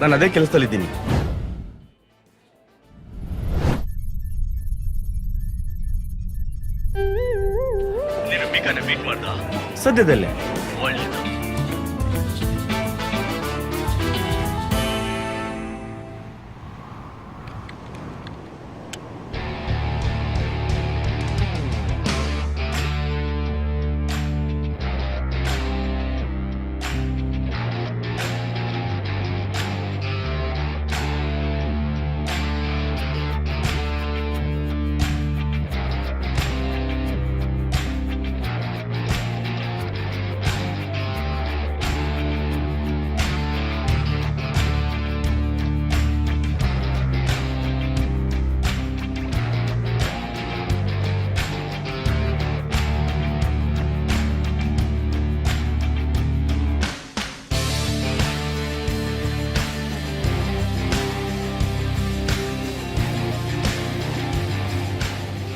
ನಾನು ಅದೇ ಕೆಲಸದಲ್ಲಿದ್ದೀನಿ. ಸದ್ಯದಲ್ಲೇ.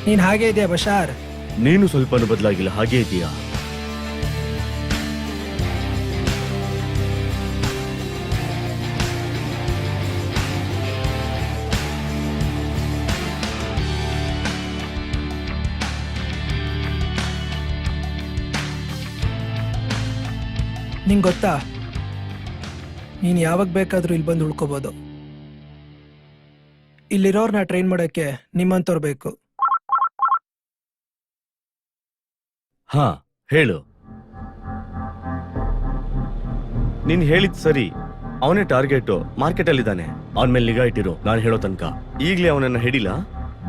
ನೀನ್ ಹಾಗೆ ಇದೆಯಾ ಬಶಾರ್? ನೀನು ಸ್ವಲ್ಪ ಬದಲಾಗಿಲ್ಲ, ಹಾಗೆ ಇದೆಯಾ? ನಿಂಗೆ ಗೊತ್ತಾ, ನೀನು ಯಾವಾಗ ಬೇಕಾದ್ರೂ ಇಲ್ಲಿ ಬಂದು ಉಳ್ಕೋಬಹುದು. ಇಲ್ಲಿರೋರ್ನ ಟ್ರೈನ್ ಮಾಡೋಕ್ಕೆ ನಿಮ್ಮಂತವ್ರು ಬೇಕು. ಹಾ, ಹೇಳು. ನೀನ್ ಹೇಳಿದ್ ಸರಿ. ಅವನೇ ಟಾರ್ಗೆಟ್. ಮಾರ್ಕೆಟ್ ಅಲ್ಲಿದ್ದಾನೆ. ಅವನ ಮೇಲೆ ನಿಗಾ ಇಟ್ಟಿರು, ನಾನು ಹೇಳೋ ತನಕ. ಈಗ್ಲೇ ಅವನನ್ನ ಹಿಡಿಲ್ಲ?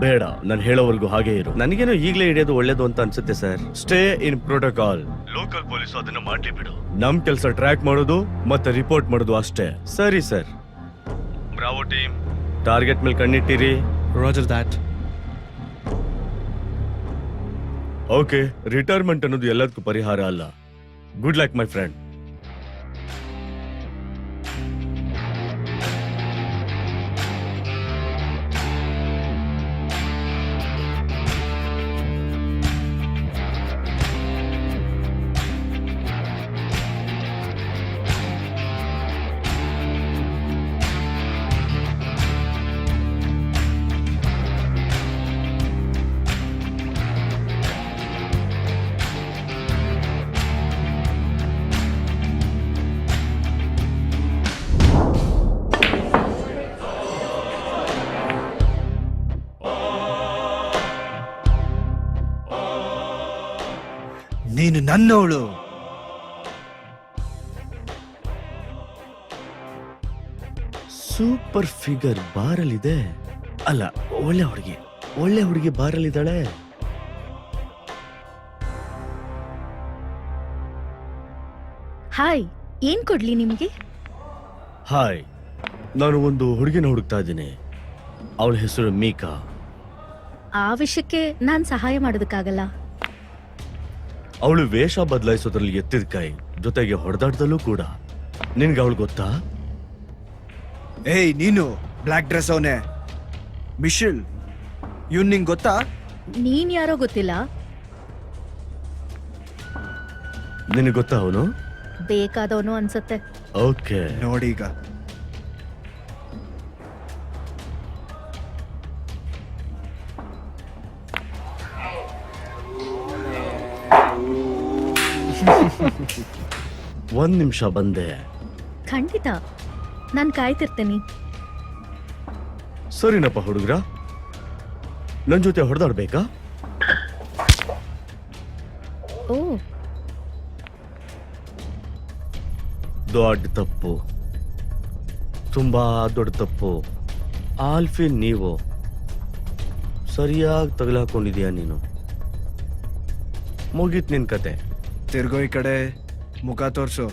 ಬೇಡ, ನಾನು ಹೇಳೋವರೆಗೂ ಹಾಗೆ ಇರು. ನನಗೇನೋ ಈಗ್ಲೇ ಹಿಡಿಯೋದು ಒಳ್ಳೇದು ಅಂತ ಅನ್ಸುತ್ತೆ sir. Stay in protocol. Local police ಅದನ್ನ ಮಾಡ್ಲಿ ಬಿಡು. ನಮ್ ಕೆಲಸ ಟ್ರ್ಯಾಕ್ ಮಾಡೋದು ಮತ್ತೆ ರಿಪೋರ್ಟ್ ಮಾಡೋದು ಅಷ್ಟೇ. ಸರಿ ಸರ್. ಬ್ರಾವೋ ಟೀಮ್, ಟಾರ್ಗೆಟ್ ಮೇಲೆ ಕಣ್ಣಿಟ್ಟಿರಿ. Roger that. ಓಕೆ, ರಿಟೈರ್ಮೆಂಟ್ ಅನ್ನೋದು ಎಲ್ಲದಕ್ಕೂ ಪರಿಹಾರ ಅಲ್ಲ. Good luck my friend. ನೀನು ನನ್ನವಳು. Super figure ಬಾರಲ್ಲಿದೆ. ಅಲ್ಲ, ಒಳ್ಳೆ ಹುಡುಗಿ ಬಾರಲ್ಲಿದ್ದಾಳೆ. ಹಾಯ್, ಏನ್ ಕೊಡ್ಲಿ ನಿಮ್ಗೆ? ಹಾಯ್, ನಾನು ಒಂದು ಹುಡುಗಿನ ಹುಡುಕ್ತಾ ಇದ್ದೀನಿ. ಅವಳ ಹೆಸರು ಮೀಕಾ. ಆ ವಿಷಯಕ್ಕೆ ನಾನ್ ಸಹಾಯ ಮಾಡೋದಕ್ಕಾಗಲ್ಲ. ಅವಳು ವೇಷ ಬದಲಾಯಿಸೋದ್ರಲ್ಲಿ ಎತ್ತಿದ ಕೈ, ಜೊತೆಗೆ ಹೊಡೆದಾಟದಲ್ಲೂ ಕೂಡ. ನಿನ್ಗೆ ಅವಳು ಗೊತ್ತಾ? ಏಯ್, ನೀನು ಬ್ಲ್ಯಾಕ್ ಡ್ರೆಸ್ ಅವನೇ ಮಿಶೆಲ್. ಇವನ್ ನಿಂಗೆ ಗೊತ್ತಾ? ನೀನ್ ಯಾರೋ ಗೊತ್ತಿಲ್ಲ. ನಿನಗೆ ಗೊತ್ತಾ ಅವನು? ಬೇಕಾದವನು ಅನ್ಸತ್ತೆ. ಓಕೆ, ನೋಡೀಗ. ಒಂದ್ ನಿಮಿಷ ಬಂದೆ. ಖಂಡಿತ, ನಾನ್ ಕಾಯ್ತಿರ್ತೇನೆ. ಸರಿನಪ್ಪ ಹುಡುಗ್ರ, ನನ್ ಜೊತೆ ಹೊಡೆದಾಡ್ಬೇಕಾ? ಓ, ದೊಡ್ಡ ತಪ್ಪು, ತುಂಬಾ ದೊಡ್ಡ ತಪ್ಪು. ಆಲ್ಫಿನ್, ನೀವು ಸರಿಯಾಗಿ ತಗಲಾಕೊಂಡಿದೀಯ. ನೀನು ಮುಗೀತ್ ನಿನ್ ಕತೆ. ತಿರ್ಗೋ ಈ ಕಡೆ, ಮುಖ ತೋರ್ಸು.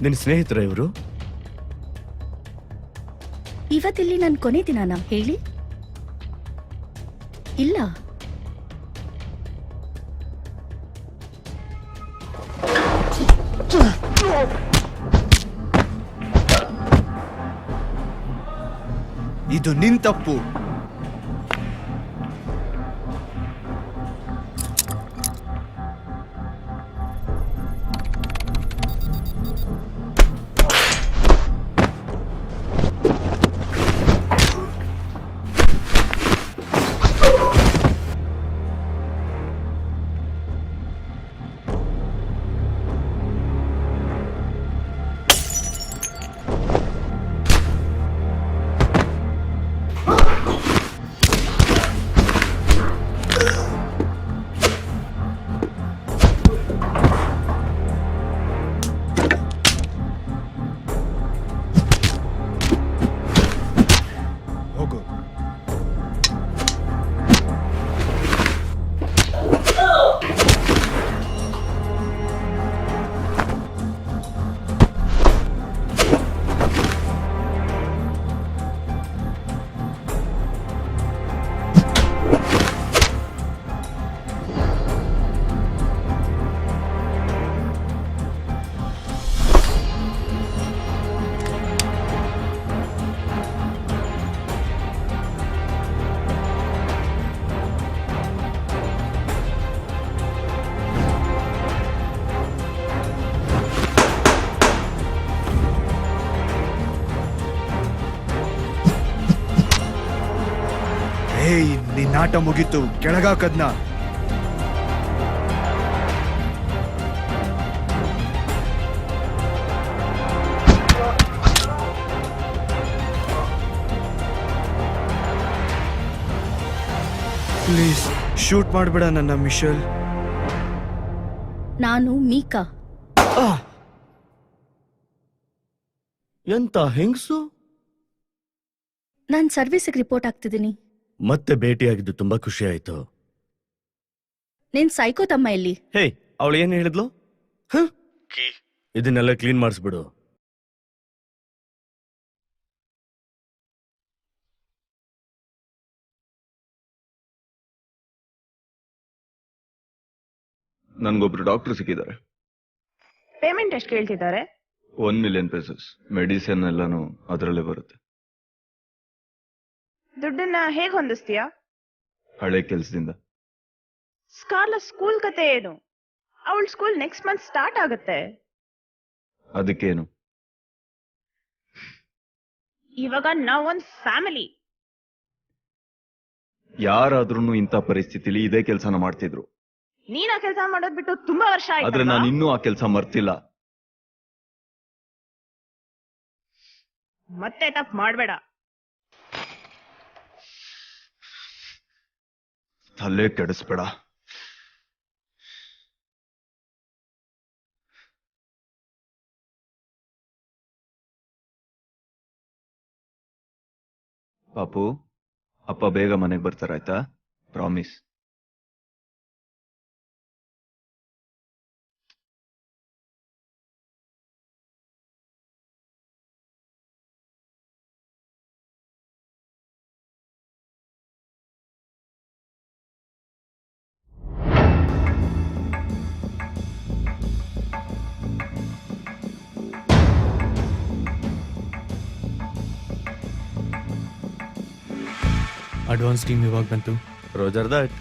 ನಿನ್ ಸ್ನೇಹಿತರ ಇವರು? ಇವತ್ತಿಲ್ಲಿ ನನ್ ಕೊನೆ ದಿನಾನ ಹೇಳಿ? ಇಲ್ಲ, ಇದು ನಿನ್ ತಪ್ಪು. ಹೋಗು. ಏಯ್, ನಿನ್ ಆಟ ಮುಗೀತು. ಕೆಳಗಾಕದ್ನ. ಪ್ಲೀಸ್ ಶೂಟ್ ಮಾಡ್ಬೇಡ ನನ್ನ ಮಿಶೆಲ್. ನಾನು ಮೀಕಾ. ಎಂತ ಹೆಂಗ್ಸು. ನಾನ್ ಸರ್ವಿಸ್ಗೆ ರಿಪೋರ್ಟ್ ಆಗ್ತಿದ್ದೀನಿ. ಮತ್ತೆ ಭೇಟಿಯಾಗಿದ್ದು ತುಂಬಾ ಖುಷಿ ಆಯ್ತು. ನಿನ್ ಸೈಕೋ ತಮ್ಮ ಎಲ್ಲಿ? ಹೇ, ಅವಳು ಏನ್ ಹೇಳಿದ್ಲು? ಹ? ಇದನ್ನೆಲ್ಲ ಕ್ಲೀನ್ ಮಾಡಿಸ್ಬಿಡು. ನನ್ಗೊಬ್ರು ಡಾಕ್ಟರ್ ಸಿಕ್ಕಿದ್ದಾರೆ. ಪೇಮೆಂಟ್ ಎಷ್ಟು ಕೇಳ್ತಿದ್ದಾರೆ? 1 million pesos. ಮೆಡಿಸಿನ್ ಎಲ್ಲಾನು ಅದರಲ್ಲೇ ಬರುತ್ತೆ. ದುಡ್ಡನ್ನ ಹೇಗ್ ಹೊಂದಿಸ್ತೀಯಾ? ಹಳೆ ಕೆಲ್ಸದಿಂದ. ಸ್ಕಾರ್ಲ ಸ್ಕೂಲ್ ಕತೆ ಏನು? ಅವಳ ಸ್ಕೂಲ್ ನೆಕ್ಸ್ಟ್ ಮಂತ್ ಸ್ಟಾರ್ಟ್ ಆಗುತ್ತೆ. ಅದಕ್ಕೇನು? ಇವಾಗ ನಾವೊಂದ್ ಫ್ಯಾಮಿಲಿ. ಯಾರಾದ್ರೂ ಇಂಥ ಪರಿಸ್ಥಿತಿಲಿ ಇದೇ ಕೆಲಸನ ಮಾಡ್ತಿದ್ರು. ನೀನ್ ಆ ಕೆಲಸ ಮಾಡೋದ್ ಬಿಟ್ಟು ತುಂಬಾ ವರ್ಷ ಆದ್ರೆ ಆಯ್ತು. ನಾನು ಇನ್ನೂ ಆ ಕೆಲಸ ಮರ್ತಿಲ್ಲ. ಮತ್ತೆ ತಪ್ಪು ಮಾಡ್ಬೇಡ. ತಲೆ ಕೆಡಿಸ್ಬೇಡ. ಪಾಪು, ಅಪ್ಪ ಬೇಗ ಮನೆಗೆ ಬರ್ತಾರಾಯ್ತಾ? ಪ್ರಾಮಿಸ್. ಅಡ್ವಾನ್ಸ್ ಟೀಮ್ ಇವಾಗ ಬಂತು. Roger that.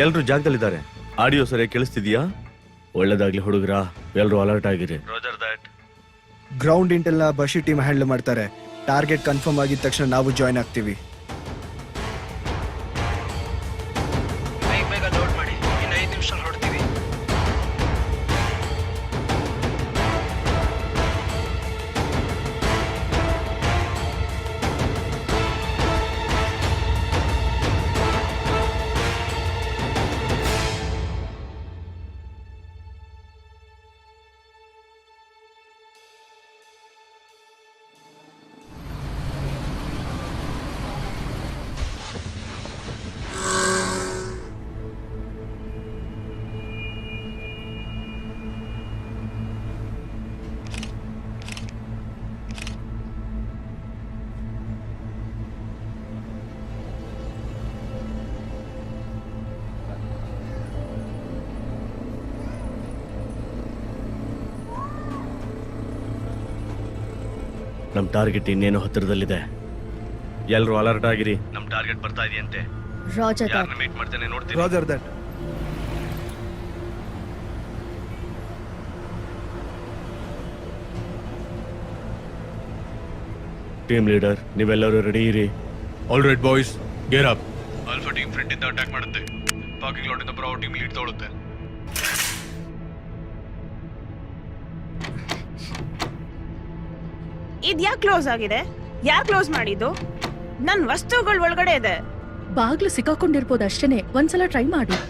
ಎಲ್ರು ಜಾಗದಲ್ಲಿದ್ದಾರೆ. ಆಡಿಯೋ ಸರಿಯಾಗಿ ಕೇಳಿಸ್ತಿದ್ಯಾ? ಒಳ್ಳೇದಾಗ್ಲಿ ಹುಡುಗರ, ಎಲ್ರು ಅಲರ್ಟ್ ಆಗಿರಿ. Roger that. ಗ್ರೌಂಡ್ ಇಂಟೆಲ್ಲ ಬಶಿ ಟೀಮ್ ಹ್ಯಾಂಡಲ್ ಮಾಡ್ತಾರೆ. ಟಾರ್ಗೆಟ್ ಕನ್ಫರ್ಮ್ ಆಗಿದ ತಕ್ಷಣ ನಾವು ಜಾಯ್ನ್ ಆಗ್ತೀವಿ. ಬೇಗ ಲೋಡ್ ಮಾಡಿ, ಇನ್ನು 5 ನಿಮಿಷ ಹೊರಡ್ತೀವಿ. ನಮ್ ಟಾರ್ಗೆಟ್ ಇನ್ನೇನು ಹತ್ತಿರದಲ್ಲಿದೆ. ಎಲ್ರು ಅಲರ್ಟ್ ಆಗಿರಿ, ನಮ್ ಟಾರ್ಗೆಟ್ ಬರ್ತಾ ಇದೆಯಂತೆ. Roger that. ಯಾರನ್ನ ಮೀಟ್ ಮಾಡ್ತೇನೆ ನೋಡ್ತೀನಿ. Roger that. ಟೀಮ್ ಲೀಡರ್, ನೀವೆಲ್ಲರೂ ರೆಡಿ ಇರಿ. All right boys, gear up. Alpha team front ಇಂದ ಅಟ್ಯಾಕ್ ಮಾಡುತ್ತೆ. ಪಾರ್ಕಿಂಗ್ ಲಾಟ್ ಇಂದ ಬ್ರಾವೋ ಟೀಮ್ ಲೀಡ್ ತಗೊಳುತ್ತೆ. ಇದ್ಯಾಕ್ ಕ್ಲೋಸ್ ಆಗಿದೆ? ಯಾರ್ ಕ್ಲೋಸ್ ಮಾಡಿದ್ದು? ನನ್ ವಸ್ತುಗಳು ಒಳಗಡೆ ಇದೆ. ಬಾಗ್ಲು ಸಿಕ್ಕಾಕೊಂಡಿರ್ಬೋದು ಅಷ್ಟೇನೆ, ಒಂದ್ಸಲ ಟ್ರೈ ಮಾಡಿ.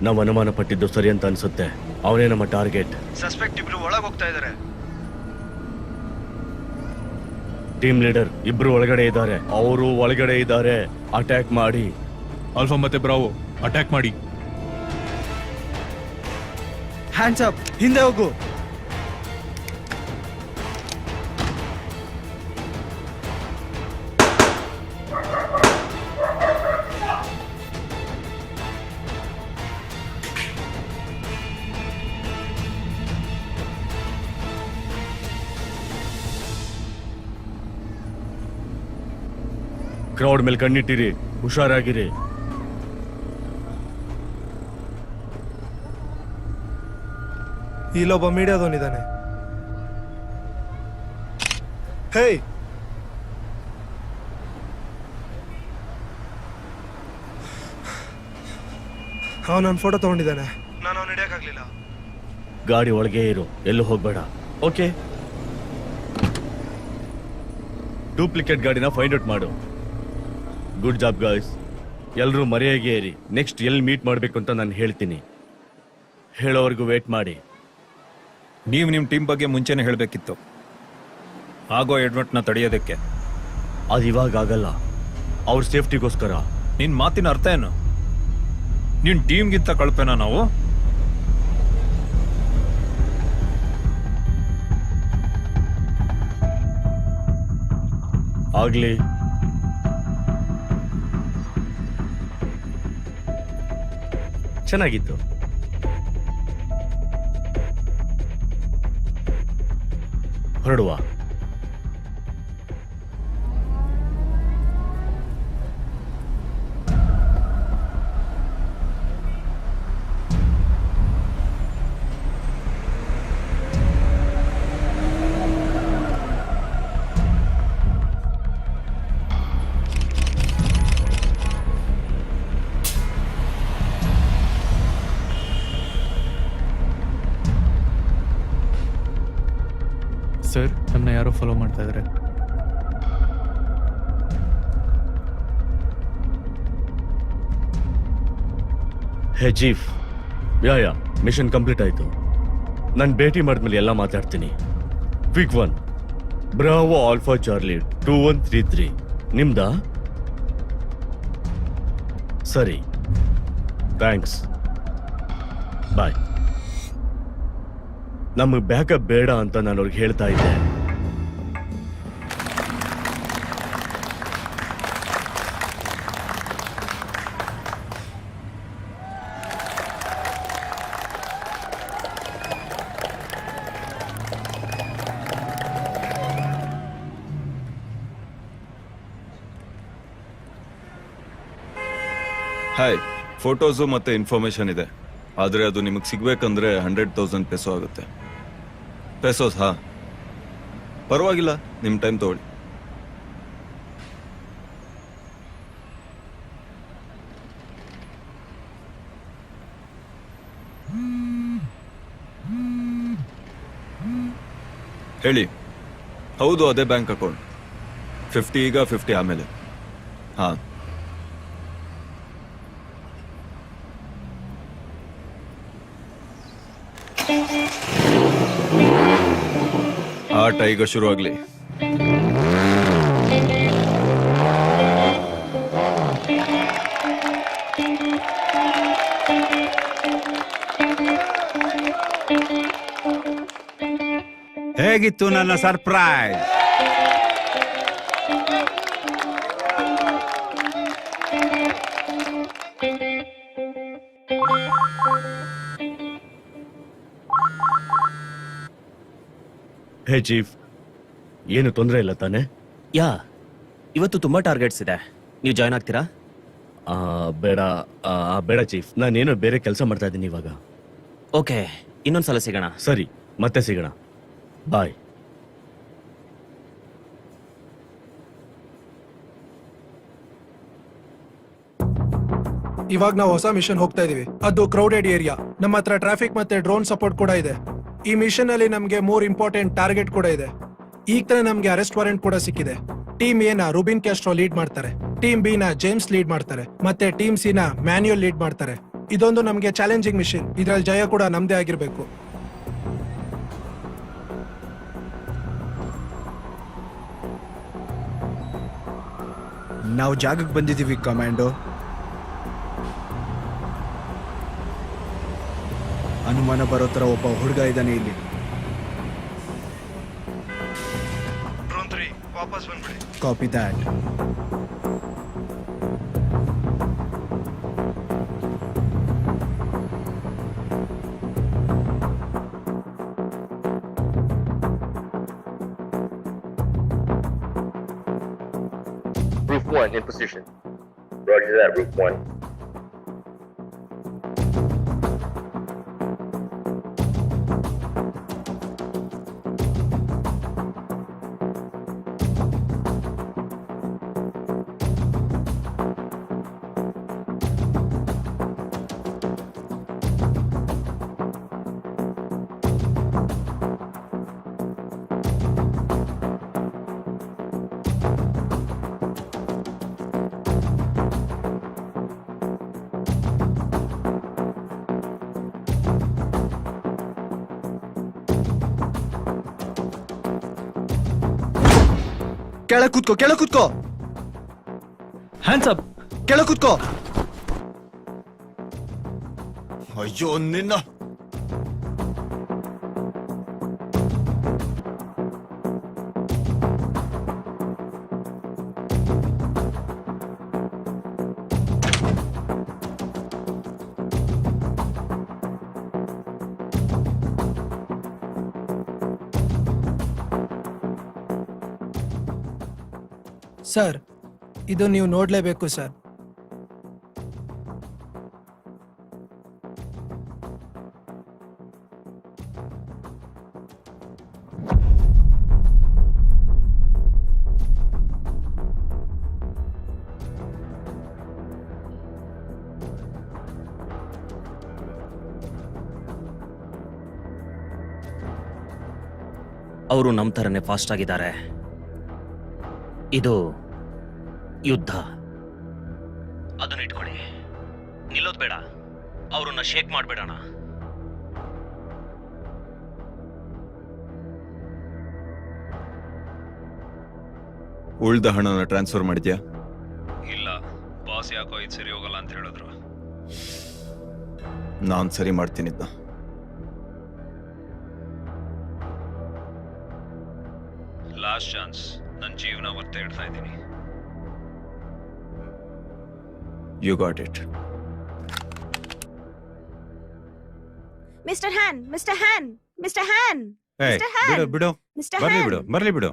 ನಾವು ಅನುಮಾನ ಪಟ್ಟಿದ್ದು ಸರಿ ಅಂತ ಅನ್ಸುತ್ತೆ. ಅವನೇ ನಮ್ಮ ಟಾರ್ಗೆಟ್. ಸಸ್ಪೆಕ್ಟ್ ಇಬ್ರು ಒಳಗೆ ಹೋಗ್ತಾ ಇದಾರೆ. ಟೀಮ್ ಲೀಡರ್, ಇಬ್ರು ಒಳಗಡೆ ಇದ್ದಾರೆ. ಅವರು ಒಳಗಡೆ ಇದ್ದಾರೆ. ಅಟ್ಯಾಕ್ ಮಾಡಿ. ಆಲ್ಫಾ ಮತ್ತೆ ಬ್ರಾವೋ ಅಟ್ಯಾಕ್ ಮಾಡಿ. ಹ್ಯಾಂಡ್ಸ್ ಅಪ್, ಹಿಂದೆ ಹೋಗು. ಕ್ರೌಡ್ ಮೇಲೆ ಕಣ್ಣಿಟ್ಟಿರಿ, ಹುಷಾರಾಗಿರಿ. ಇಲ್ಲೊಬ್ಬ ಮೀಡಿಯಾದವನಿದ್ದಾನೆ. ಹೇ, ಅವನು ನನ್ನ ಫೋಟೋ ತಗೊಂಡಿದ್ದಾನೆ. ನಾನು ಅವನು ಹಿಡಿಯಕ್ಕಾಗ್ಲಿಲ್ಲ. ಗಾಡಿ ಒಳಗೆ ಇರು, ಎಲ್ಲೂ ಹೋಗ್ಬೇಡ. ಓಕೆ, ಡೂಪ್ಲಿಕೇಟ್ ಗಾಡಿನ ಫೈಂಡ್ ಔಟ್ ಮಾಡು. Good job guys. ಎಲ್ಲರೂ ಮರೆಯಾಗಿ ಏರಿ. ನೆಕ್ಸ್ಟ್ ಎಲ್ಲಿ ಮೀಟ್ ಮಾಡಬೇಕು ಅಂತ ನಾನು ಹೇಳ್ತೀನಿ. ಹೇಳೋವರೆಗೂ ವೇಟ್ ಮಾಡಿ. ನೀವು ನಿಮ್ಮ ಟೀಮ್ ಬಗ್ಗೆ ಮುಂಚೆನೇ ಹೇಳಬೇಕಿತ್ತು, ಆಗೋ ಎಡ್ವರ್ಟ್ನ ತಡೆಯೋದಕ್ಕೆ. ಅದು ಇವಾಗ ಆಗಲ್ಲ, ಅವ್ರ ಸೇಫ್ಟಿಗೋಸ್ಕರ. ನಿನ್ನ ಮಾತಿನ ಅರ್ಥ ಏನು? ನಿನ್ನ ಟೀಮ್ಗಿಂತ ಕಳಪೆನಾ ನಾವು? ಆಗ್ಲಿ. ಚೆನ್ನಾಗಿತ್ತು. ಹೊರಡುವ. ಸರ್, ನಮ್ಮನ್ನ ಯಾರೋ ಫಾಲೋ ಮಾಡ್ತಾ ಇದ್ದಾರೆ. ಹೇ ಚೀಫ್, ಯಾ ಮಿಷನ್ ಕಂಪ್ಲೀಟ್ ಆಯ್ತು. ನಾನು ಭೇಟಿ ಮಾಡಿದ್ಮೇಲೆ ಎಲ್ಲ ಮಾತಾಡ್ತೀನಿ. Quick 1 Bravo alpha Charlie 2133 ನಿಮ್ದಾ? ಸರಿ, ಥ್ಯಾಂಕ್ಸ್, ಬಾಯ್. ನಮಗೆ ಬ್ಯಾಕಪ್ ಬೇಡ ಅಂತ ನಾನು ಅವ್ರಿಗೆ ಹೇಳ್ತಾ ಇದ್ದೆ. ಹಾಯ್, ಫೋಟೋಸು ಮತ್ತೆ ಇನ್ಫಾರ್ಮೇಶನ್ ಇದೆ, ಆದರೆ ಅದು ನಿಮಗೆ ಸಿಗ್ಬೇಕಂದ್ರೆ 100,000 ಪೆಸೋ ಆಗುತ್ತೆ. ಪೆಸೋಸ್? ಹಾ, ಪರವಾಗಿಲ್ಲ, ನಿಮ್ಮ ಟೈಮ್ ತಗೊಳ್ಳಿ. ಹೇಳಿ. ಹೌದು, ಅದೇ ಬ್ಯಾಂಕ್ ಅಕೌಂಟ್. 50 ಈಗ, 50 ಆಮೇಲೆ. ಹಾಂ, ಆಟ ಈಗ ಶುರು ಆಗ್ಲಿ. ಹೇಗಿತ್ತು ನನ್ನ ಸರ್ಪ್ರೈಸ್? ಹೇ ಚೀಫ್, ಏನು ತೊಂದರೆ ಇಲ್ಲ ತಾನೆ? ಯಾ, ಇವತ್ತು ತುಂಬಾ ಟಾರ್ಗೆಟ್ಸ್ ಇದೆ. ನೀವು ಜಾಯ್ನ್ ಆಗ್ತೀರಾ? ಬೇಡ ಬೇಡ ಚೀಫ್, ನಾನೇನೋ ಬೇರೆ ಕೆಲಸ ಮಾಡ್ತಾ ಇದ್ದೀನಿ ಇವಾಗ. ಓಕೆ, ಇನ್ನೊಂದ್ಸಲ ಸಿಗೋಣ. ಸರಿ, ಮತ್ತೆ ಸಿಗೋಣ. ಬಾಯ್. ಇವಾಗ ನಾವು ಹೊಸ ಮಿಷನ್ ಹೋಗ್ತಾ ಇದೀವಿ. ಅದು ಕ್ರೌಡೆಡ್ ಏರಿಯಾ. ನಮ್ಮ ಹತ್ರ ಟ್ರಾಫಿಕ್ ಮತ್ತೆ ಡ್ರೋನ್ ಸಪೋರ್ಟ್ ಕೂಡ ಇದೆ. ಈ ಮಿಷನ್ ಅಲ್ಲಿ ನಮ್ಗೆ 3 ಇಂಪಾರ್ಟೆಂಟ್ ಟಾರ್ಗೆಟ್ ಕೂಡ ಇದೆ. ಈಗ ತಾನೇ ನಮ್ಗೆ ಅರೆಸ್ಟ್ ವಾರೆಂಟ್ ಕೂಡ ಸಿಕ್ಕಿದೆ. ಟೀಮ್ ಎ ನ ರೂಬಿನ್ ಕ್ಯಾಸ್ಟ್ರೋ ಲೀಡ್ ಮಾಡ್ತಾರೆ, ಟೀಮ್ ಬಿ ನ ಜೇಮ್ಸ್ ಲೀಡ್ ಮಾಡ್ತಾರೆ, ಮತ್ತೆ ಟೀಮ್ ಸಿ ನ ಮ್ಯಾನ್ಯುಯಲ್ ಲೀಡ್ ಮಾಡ್ತಾರೆ. ಇದೊಂದು ನಮ್ಗೆ ಚಾಲೆಂಜಿಂಗ್ ಮಿಷನ್. ಇದ್ರಲ್ಲಿ ಜಯ ಕೂಡ ನಮ್ದೇ ಆಗಿರ್ಬೇಕು. ನಾವು ಜಾಗಕ್ಕೆ ಬಂದಿದ್ದೀವಿ ಕಮಾಂಡೋ. ಅನುಮಾನ ಬರೋ ತರ ಒಬ್ಬ ಹುಡುಗ ಇದ್ದಾನೆ ಇಲ್ಲಿ. ಡ್ರೋನ್ 3 ವಾಪಸ್ ಬಂದ್ಬಿಡಿ. Copy that. Roof 1 in position. Roger that, Roof 1. ಕೆಳಗೆ ಕೂತ್ಕೋ, ಕೆಳಗೆ ಕೂತ್ಕೋ, ಹ್ಯಾಂಡ್ಸ್ ಅಪ್. ಕೆಳಗೆ ಕೂತ್ಕೋ. ಅಯ್ಯೋ ನಿನ್ನ. ಸರ್, ಇದು ನೀವು ನೋಡ್ಲೇಬೇಕು ಸರ್. ಅವರು ನಮ್ಮ ಥರನೇ ಫಾಸ್ಟ್ ಆಗಿದ್ದಾರೆ. ಇದು ಯುದ್ಧ. ಅದನ್ನ ಇಟ್ಕೊಳ್ಳಿ. ನಿಲ್ಲೋದ್ ಬೇಡ, ಅವ್ರನ್ನ ಶೇಕ್ ಮಾಡ್ಬೇಡಣ. ಉಳ್ದ ಹಣನ ಟ್ರಾನ್ಸ್ಫರ್ ಮಾಡಿದ್ಯಾ? ಇಲ್ಲ, ಬಾಸ್ ಯಾಕೋ ಇದು ಸರಿ ಹೋಗಲ್ಲ ಅಂತ ಹೇಳಿದ್ರು. ನಾನ್ ಸರಿ ಮಾಡ್ತೀನಿ ಇದ್ನ. Last chance. ನನ್ನ ಜೀವನ ಒತ್ತೆ ಇಡ್ತಾ ಇದ್ದೀನಿ. You got it. Mister Han, Mister Han, Mister Han, Mister ಬಿಡು ಹ್ಯಾನ್, ಬಿಡು, ಮಿಸ್ಟರ್ ಬರ್ಲಿ ಹ್ಯಾನ್. ಬಿಡು, ಬರ್ಲಿ ಬಿಡು.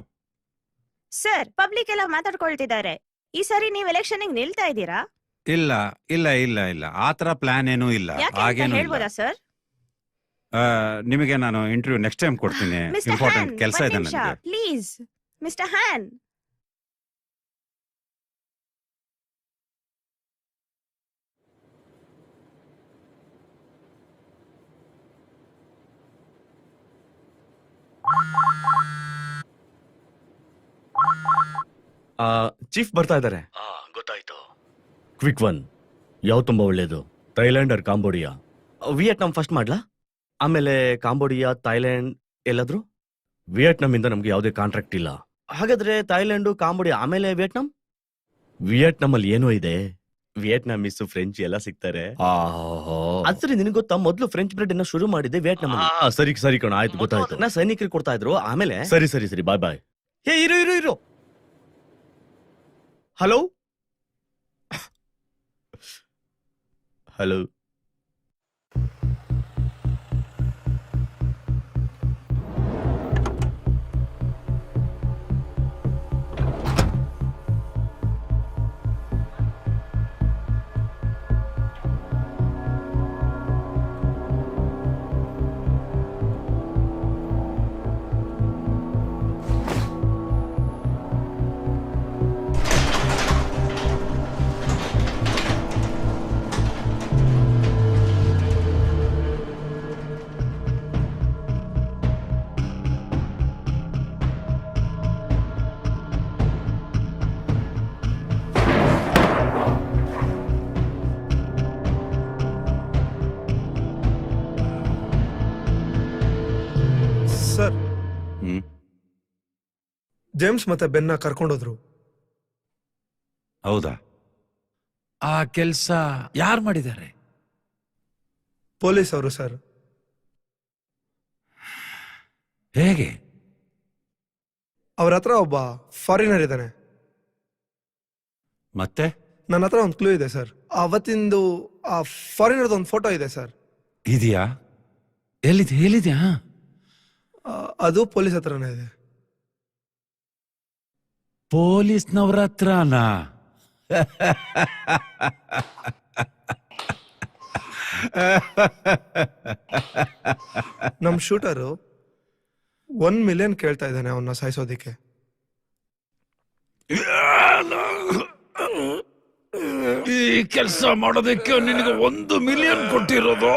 ಸರ್, ಪಬ್ಲಿಕ್ ಎಲ್ಲ ಮಾತಾಡ್ಕೊಳ್ತಿದ್ದಾರೆ. ಈ ಸಾರಿ ನೀವು ಎಲೆಕ್ಷನ್ ನಿಲ್ತಾ ಇದ್ದೀರಾ? ಇಲ್ಲ ಇಲ್ಲ ಇಲ್ಲ ಇಲ್ಲ, ಆತರ ಪ್ಲಾನ್ ಏನೂ ಇಲ್ಲ. ಯಾಕೆ ಅಂತ ಹಾಗೇನು ಇಲ್ಲ. ಹೇಳ್ಬೋದಾ ಸರ್? ನಿಮಗೆ ನಾನು ಇಂಟರ್ವ್ಯೂ ನೆಕ್ಸ್ಟ್ ಟೈಮ್ ಕೊಡ್ತೀನಿ. ಮಿಸ್ಟರ್ ಇಂಪಾರ್ಟೆಂಟ್ ಹ್ಯಾನ್, ಕೆಲಸ ಇದೆ ನನಗೆ. Please mister ಹ್ಯಾನ್. ಚೀಫ್ ಬರ್ತಾ ಇದ್ದಾರೆ. ಗೊತ್ತಾಯ್ತು. Quick one. ಯಾವ ತುಂಬಾ ಒಳ್ಳೇದು? Thailand or Cambodia? Vietnam first ಮಾಡ್ಲಾ, ಆಮೇಲೆ ಕಾಂಬೋಡಿಯಾ, ಥೈಲ್ಯಾಂಡ್ ಎಲ್ಲಾದ್ರು? ವಿಯೆಟ್ನಾಂ ಇಂದ ನಮ್ಗೆ ಯಾವುದೇ ಕಾಂಟ್ರಾಕ್ಟ್ ಇಲ್ಲ. ಹಾಗಾದ್ರೆ ಥಾಯ್ಲೆಂಡು, ಕಾಂಬೋಡಿಯಾ, ಆಮೇಲೆ ವಿಯೆಟ್ನಾಂ? ವಿಯೆಟ್ನಾಂ ಅಲ್ಲಿ ಏನೋ ಇದೆ. ವಿಯೆಟ್ನಾಮೀಸ್, ಫ್ರೆಂಚ್ ಎಲ್ಲ ಸಿಗ್ತಾರೆ. ಅದ್ ಸರಿ, ನಿನಗೆ ಗೊತ್ತಾ ಮೊದಲು ಫ್ರೆಂಚ್ ಬ್ರೆಡ್ ಅನ್ನ ಶುರು ಮಾಡಿದೆ ವಿಯೆಟ್ನಾಂ ಅಲ್ಲಿ. ಸರಿ ಸರಿ ಕಣ, ಆಯ್ತು ಗೊತ್ತಾಯ್ತು. ನಾ ಸೈನಿಕರಿಗೆ ಕೊಡ್ತಾ ಇದ್ರು, ಆಮೇಲೆ ಸರಿ ಸರಿ ಸರಿ ಬಾಯ್ ಬಾಯ್. ಹೇ ಇರು ಇರು ಇರು. Hello hello. ಸರ್, ಹ್ಮ್ ಜೇಮ್ಸ್ ಮತ್ತೆ ಬೆನ್ನ ಕರ್ಕೊಂಡೋದ್ರು. ಹೌದಾ? ಆ ಕೆಲ್ಸ ಯಾರು ಮಾಡಿದ್ದಾರೆ? ಪೊಲೀಸ್ ಅವರು ಸರ್. ಹೇಗೆ? ಅವ್ರ ಹತ್ರ ಒಬ್ಬ ಫಾರಿನರ್ ಇದ್ದಾನೆ. ಮತ್ತೆ ನನ್ನ ಹತ್ರ ಒಂದು ಕ್ಲೂ ಇದೆ ಸರ್. ಅವತ್ತಿಂದು ಆ ಫಾರಿನರ್ದು ಒಂದು ಫೋಟೋ ಇದೆ ಸರ್. ಇದೆಯಾ? ಎಲ್ಲಿದೆ? ಹೇಳಿದ್ಯಾ? ಅದು ಪೊಲೀಸ್ ಹತ್ರನೇ ಇದೆ. ಪೊಲೀಸ್ನವ್ರ ಹತ್ರನಾ? ನಮ್ ಶೂಟರು 1 ಮಿಲಿಯನ್ ಕೇಳ್ತಾ ಇದ್ದಾನೆ ಅವನ್ನ ಸಾಯಿಸೋದಿಕ್ಕೆ. ಈ ಕೆಲಸ ಮಾಡೋದಕ್ಕೆ ನಿನಗೆ 1 ಮಿಲಿಯನ್ ಕೊಟ್ಟಿರೋದು?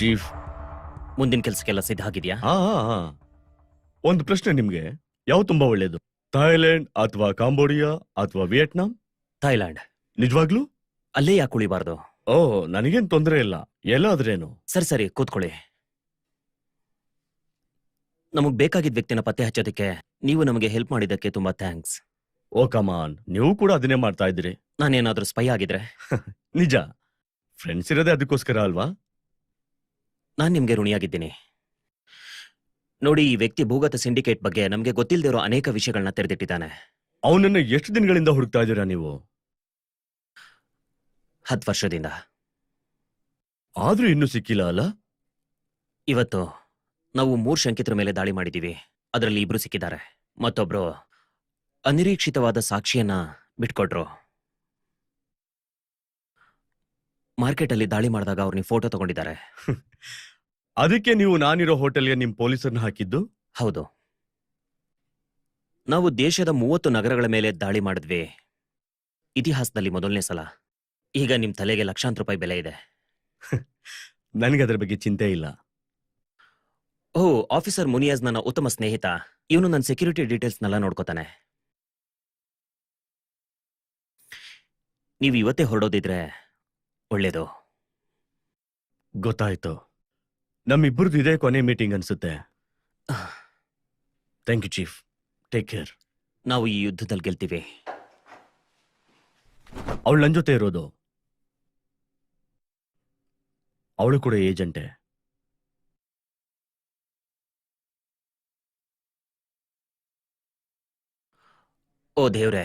ಚೀಫ್, ಮುಂದಿನ ಕೆಲ್ಸಕ್ಕೆಲ್ಲ ಸಿದ್ಧ ಆಗಿದ್ಯಾ? ಒಂದು ಪ್ರಶ್ನೆ ನಿಮ್ಗೆ, ಯಾವ ತುಂಬಾ ಒಳ್ಳೇದು, ಥಾಯ್ಲೆಂಡ್ ಅಥವಾ ಕಾಂಬೋಡಿಯಾ ಅಥವಾ ವಿಯೆಟ್ನಾಂ? ಥಾಯ್ಲ್ಯಾಂಡ್. ನಿಜವಾಗ್ಲೂ? ಅಲ್ಲೇ ಯಾಕೆ ಉಳಿಬಾರ್ದು? ಓಹ್, ನನಗೇನ್ ತೊಂದರೆ ಇಲ್ಲ, ಎಲ್ಲಾದ್ರೇನು. ಸರಿ ಸರಿ, ಕೂತ್ಕೊಳ್ಳಿ. ನಮಗ್ ಬೇಕಾಗಿದ್ದ ವ್ಯಕ್ತಿನ ಪತ್ತೆ ಹಚ್ಚೋದಕ್ಕೆ ನೀವು ನಮಗೆ ಹೆಲ್ಪ್ ಮಾಡಿದ್ದಕ್ಕೆ ತುಂಬಾ ಥ್ಯಾಂಕ್ಸ್. ಓ ಕಮಾನ್, ನೀವು ಕೂಡ ಅದನ್ನೇ ಮಾಡ್ತಾ ಇದ್ದೀರಿ. ನಾನೇನಾದ್ರೂ ಸ್ಪೈ ಆಗಿದ್ರೆ? ನಿಜ, ಫ್ರೆಂಡ್ಸ್ ಇರೋದೇ ಅದಕ್ಕೋಸ್ಕರ ಅಲ್ವಾ? ನಾನ್ ನಿಮ್ಗೆ ಋಣಿಯಾಗಿದ್ದೀನಿ. ನೋಡಿ, ಈ ವ್ಯಕ್ತಿ ಭೂಗತ ಸಿಂಡಿಕೇಟ್ ಬಗ್ಗೆ ನಮ್ಗೆ ಗೊತ್ತಿಲ್ಲದಿರೋ ಅನೇಕ ವಿಷಯಗಳನ್ನ ತೆರೆದಿಟ್ಟಿದ್ದಾನೆ. ಅವನನ್ನ ಎಷ್ಟು ದಿನಗಳಿಂದ ಹುಡುಕ್ತಾ ಇದ್ದೀರಾ ನೀವು? 10 ವರ್ಷದಿಂದ. ಆದ್ರೂ ಇನ್ನೂ ಸಿಕ್ಕಿಲ್ಲ ಅಲ್ಲ? ಇವತ್ತು ನಾವು 3 ಶಂಕಿತರ ಮೇಲೆ ದಾಳಿ ಮಾಡಿದೀವಿ. ಅದರಲ್ಲಿ 2 ಸಿಕ್ಕಿದ್ದಾರೆ. ಮತ್ತೊಬ್ರು ಅನಿರೀಕ್ಷಿತವಾದ ಸಾಕ್ಷಿಯನ್ನ ಬಿಟ್ಕೊಟ್ರು. ಮಾರ್ಕೆಟ್ ಅಲ್ಲಿ ದಾಳಿ ಮಾಡಿದಾಗ ಅವ್ರನ್ನ ಫೋಟೋ ತಗೊಂಡಿದ್ದಾರೆ. ಅದಕ್ಕೆ ನೀವು ನಾನಿರೋ ಹೋಟೆಲ್ಗೆ ನಿಮ್ ಪೊಲೀಸರನ್ನ ಹಾಕಿದ್ದು? ಹೌದು. ನಾವು ದೇಶದ 30 ನಗರಗಳ ಮೇಲೆ ದಾಳಿ ಮಾಡಿದ್ವಿ. ಇತಿಹಾಸದಲ್ಲಿ ಮೊದಲನೇ ಸಲ. ಈಗ ನಿಮ್ ತಲೆಗೆ ಲಕ್ಷಾಂತರ ರೂಪಾಯಿ ಬೆಲೆ ಇದೆ. ನನಗೆ ಅದರ ಬಗ್ಗೆ ಚಿಂತೆ ಇಲ್ಲ. ಓಹ್, ಆಫೀಸರ್ ಮುನಿಯಾಜ್ ನನ್ನ ಉತ್ತಮ ಸ್ನೇಹಿತ. ಇವನು ನನ್ನ ಸೆಕ್ಯೂರಿಟಿ ಡೀಟೇಲ್ಸ್ನೆಲ್ಲ ನೋಡ್ಕೋತಾನೆ. ನೀವು ಇವತ್ತೇ ಹೊರಡೋದಿದ್ರೆ ಒಳ್ಳೇದು. ಗೊತ್ತಾಯ್ತು. ನಮ್ಮಿಬ್ಬರದು ಇದೇ ಕೊನೆ ಮೀಟಿಂಗ್ ಅನ್ಸುತ್ತೆ. Thank you chief, take care. ನಾವು ಈ ಯುದ್ಧದಲ್ಲಿ ಗೆಲ್ತೀವಿ. ಅವಳು ನನ್ನ ಜೊತೆ ಇರೋದು. ಅವಳು ಕೂಡ ಏಜೆಂಟೆ. ಓ ದೇವ್ರೆ,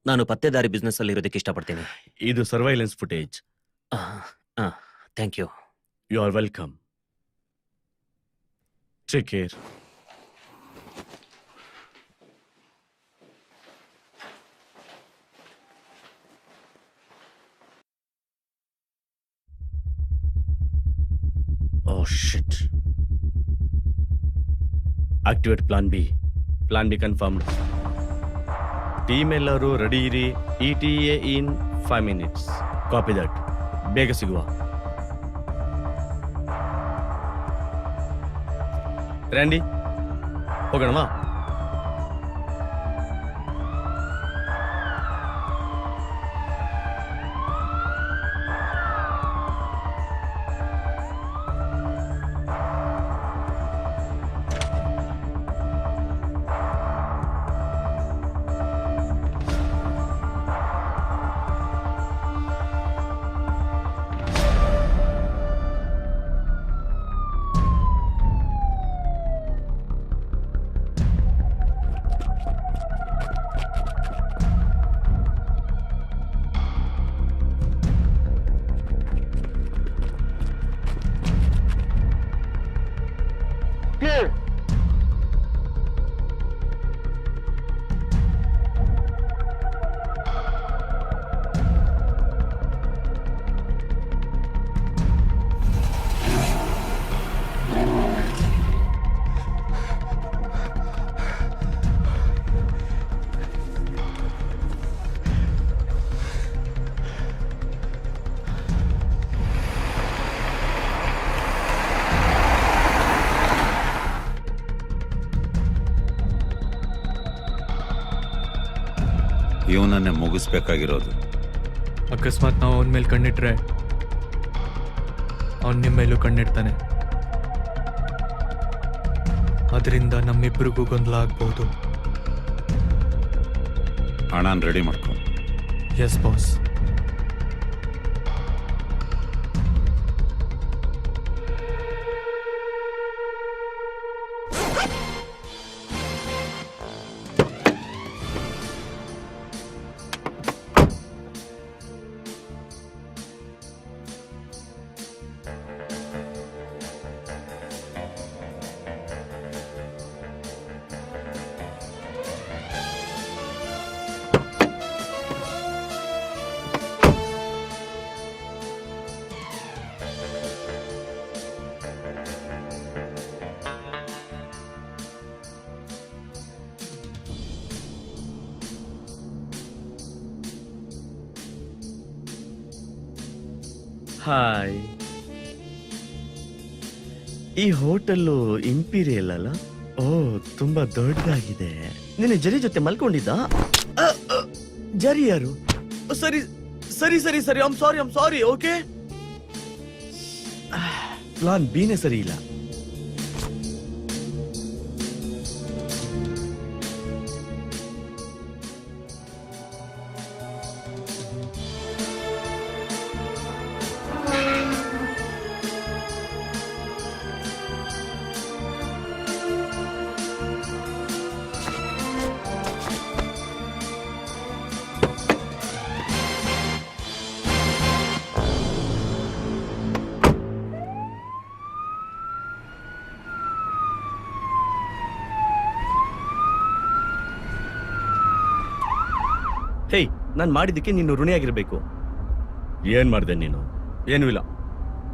ನಾನು ಪತ್ತೆದಾರಿ ಬಿಸ್ನೆಸ್ ಅಲ್ಲಿ ಇರೋದಕ್ಕೆ ಇಷ್ಟಪಡ್ತೀನಿ. ಇದು surveillance footage. Thank you. You are welcome. Take care. Oh shit. Activate plan B. Plan B confirmed. Team ಎಲ್ಲರೂ ರೆಡಿ ಇರಿ. ETA in 5 minutes. Copy that. ಬೇಗ ಸಿಗುವ. ರ್ಯಾಂಡಿ ಹೋಗೋಣವಾ? Clear. ಇವನನ್ನೇ ಮುಗಿಸ್ಬೇಕಾಗಿರೋದು. ಅಕಸ್ಮಾತ್ ನಾವು ಅವನ ಮೇಲೆ ಕಣ್ಣಿಟ್ರೆ ಅವನ್ ನಿಮ್ಮ ಮೇಲೂ ಕಣ್ಣಿಡ್ತಾನೆ. ಅದರಿಂದ ನಮ್ಮಿಬ್ಬರಿಗೂ ಗೊಂದಲ ಆಗ್ಬಹುದು. ಹಣನ ರೆಡಿ ಮಾಡ್ಕೊ. Yes boss. ಹಾಯ್. ಈ ಹೋಟೆಲ್ಲು ಇಂಪೀರಿಯಲ್ ಅಲ್ಲ? ಓ, ತುಂಬಾ ದೊಡ್ಡದಾಗಿದೆ. ನಿನ್ನೆ ಜರಿ ಜೊತೆ ಮಲ್ಕೊಂಡಿದ್ದ? ಜರಿ ಯಾರು? ಸರಿ ಸರಿ ಸರಿ ಸರಿ, ಐಮ್ ಸಾರಿ. ಓಕೆ, ಪ್ಲಾನ್ ಬಿನೇ ಸರಿ ಇಲ್ಲ. ಹೇಯ್, ನಾನು ಮಾಡಿದ್ದಕ್ಕೆ ನೀನು ಋಣಿಯಾಗಿರ್ಬೇಕು. ಏನ್ ಮಾಡಿದೆ ನೀನು? ಏನೂ ಇಲ್ಲ,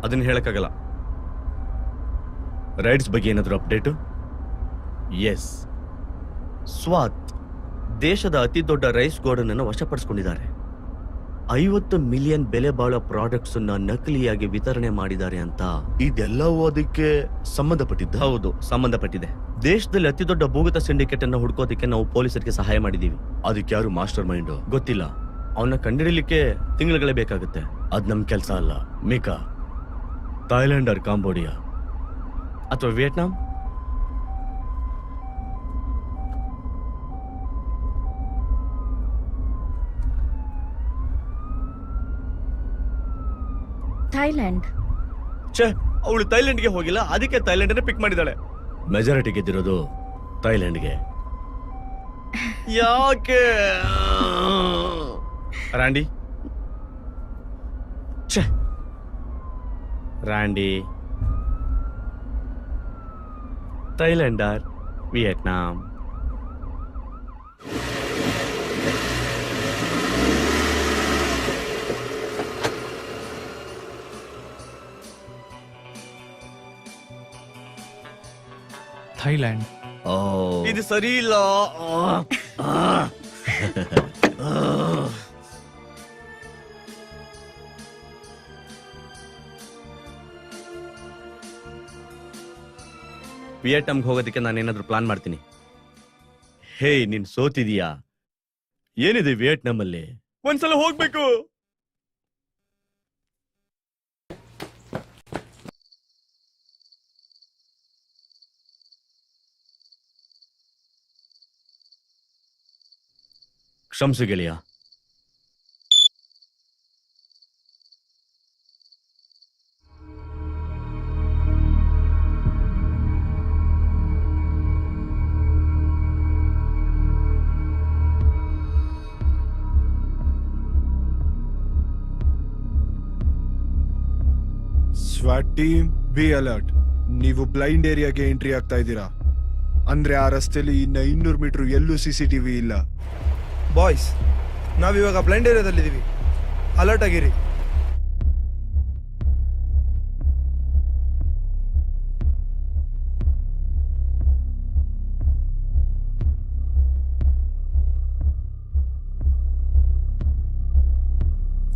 ಅದನ್ನ ಹೇಳಕ್ಕಾಗಲ್ಲ. ರೈಡ್ಸ್ ಬಗ್ಗೆ ಏನಾದರೂ ಅಪ್ಡೇಟು? ಎಸ್, ಸ್ವಾತ್ ದೇಶದ ಅತಿ ದೊಡ್ಡ ರೈಸ್ ಗೋಡನ್ ಅನ್ನು ವಶಪಡಿಸಿಕೊಂಡಿದ್ದಾರೆ. 50 ಮಿಲಿಯನ್ ಬೆಲೆ ಬಾಳೋ ಪ್ರಾಡಕ್ಟ್ಸ್ ಅನ್ನ ನಕಲಿಯಾಗಿ ವಿತರಣೆ ಮಾಡಿದ್ದಾರೆ ಅಂತ. ಇದೆಲ್ಲವೂ ಅದಕ್ಕೆ ಸಂಬಂಧಪಟ್ಟಿದ್ದ? ಹೌದು, ಸಂಬಂಧಪಟ್ಟಿದೆ. ದೇಶದಲ್ಲಿ ಅತಿ ದೊಡ್ಡ ಭೂಗತ ಸಿಂಡಿಕೇಟ್ ಅನ್ನ ಹುಡ್ಕೋದಕ್ಕೆ ನಾವು ಪೊಲೀಸರಿಗೆ ಸಹಾಯ ಮಾಡಿದೀವಿ. ಅದಕ್ಕೆ ಯಾರು ಮಾಸ್ಟರ್ ಮೈಂಡ್ ಗೊತ್ತಿಲ್ಲ. ಅವನ್ನ ಕಂಡುಹಿಡಿಯಲಿಕ್ಕೆ ತಿಂಗಳುಗಳೇ ಬೇಕಾಗುತ್ತೆ. ಅದ್ ನಮ್ ಕೆಲಸ ಅಲ್ಲ. ಮಿಕಾ, ಥೈಲ್ಯಾಂಡ್ ಆರ್ ಕಾಂಬೋಡಿಯಾ ಅಥವಾ ವಿಯೆಟ್ನಾಂ? ಥೈಲ್ಯಾಂಡ್. ಛೇ, ಅವಳು ಥೈಲ್ಯಾಂಡ್ಗೆ ಹೋಗಿಲ್ಲ, ಅದಕ್ಕೆ ಥೈಲ್ಯಾಂಡ್ ಪಿಕ್ ಮಾಡಿದಾಳೆ. ಮೆಜಾರಿಟಿ ಗೆದ್ದಿರೋದು ಥೈಲ್ಯಾಂಡ್ಗೆ. ಯಾಕೆ ರಾಂಡಿ? ಛೇ, Randy, Thailand R Vietnam? Thailand. ಇದು ಸರಿ ಇಲ್ಲ. ವಿಯೆಟ್ನಾಂಗೆ ಹೋಗೋದಕ್ಕೆ ನಾನೇನಾದ್ರೂ ಪ್ಲಾನ್ ಮಾಡ್ತೀನಿ. ಹೇ, ನೀನ್ ಸೋತಿದೀಯಾ? ಏನಿದೆ ವಿಯೆಟ್ನಾಮಲ್ಲಿ? ಒಂದ್ಸಲ ಹೋಗ್ಬೇಕು. ಕ್ಷಮಿಸು ಗೆಳೆಯ. ಸ್ವಾಟ್ ಟೀಮ್, ಬಿ ಅಲರ್ಟ್. ನೀವು ಬ್ಲೈಂಡ್ ಏರಿಯಾಗೆ ಎಂಟ್ರಿ ಆಗ್ತಾ ಇದ್ದೀರಾ. ಅಂದ್ರೆ ಆ ರಸ್ತೆಯಲ್ಲಿ ಇನ್ನ 200 ಮೀಟರ್ ಎಲ್ಲೂ CCTV ಇಲ್ಲ. ಬಾಯ್ಸ್, ನಾವಿವಾಗ ಬ್ಲೈಂಡ್ ಏರಿಯಾದಲ್ಲಿದ್ದೀವಿ. ಅಲರ್ಟ್ ಆಗಿರಿ.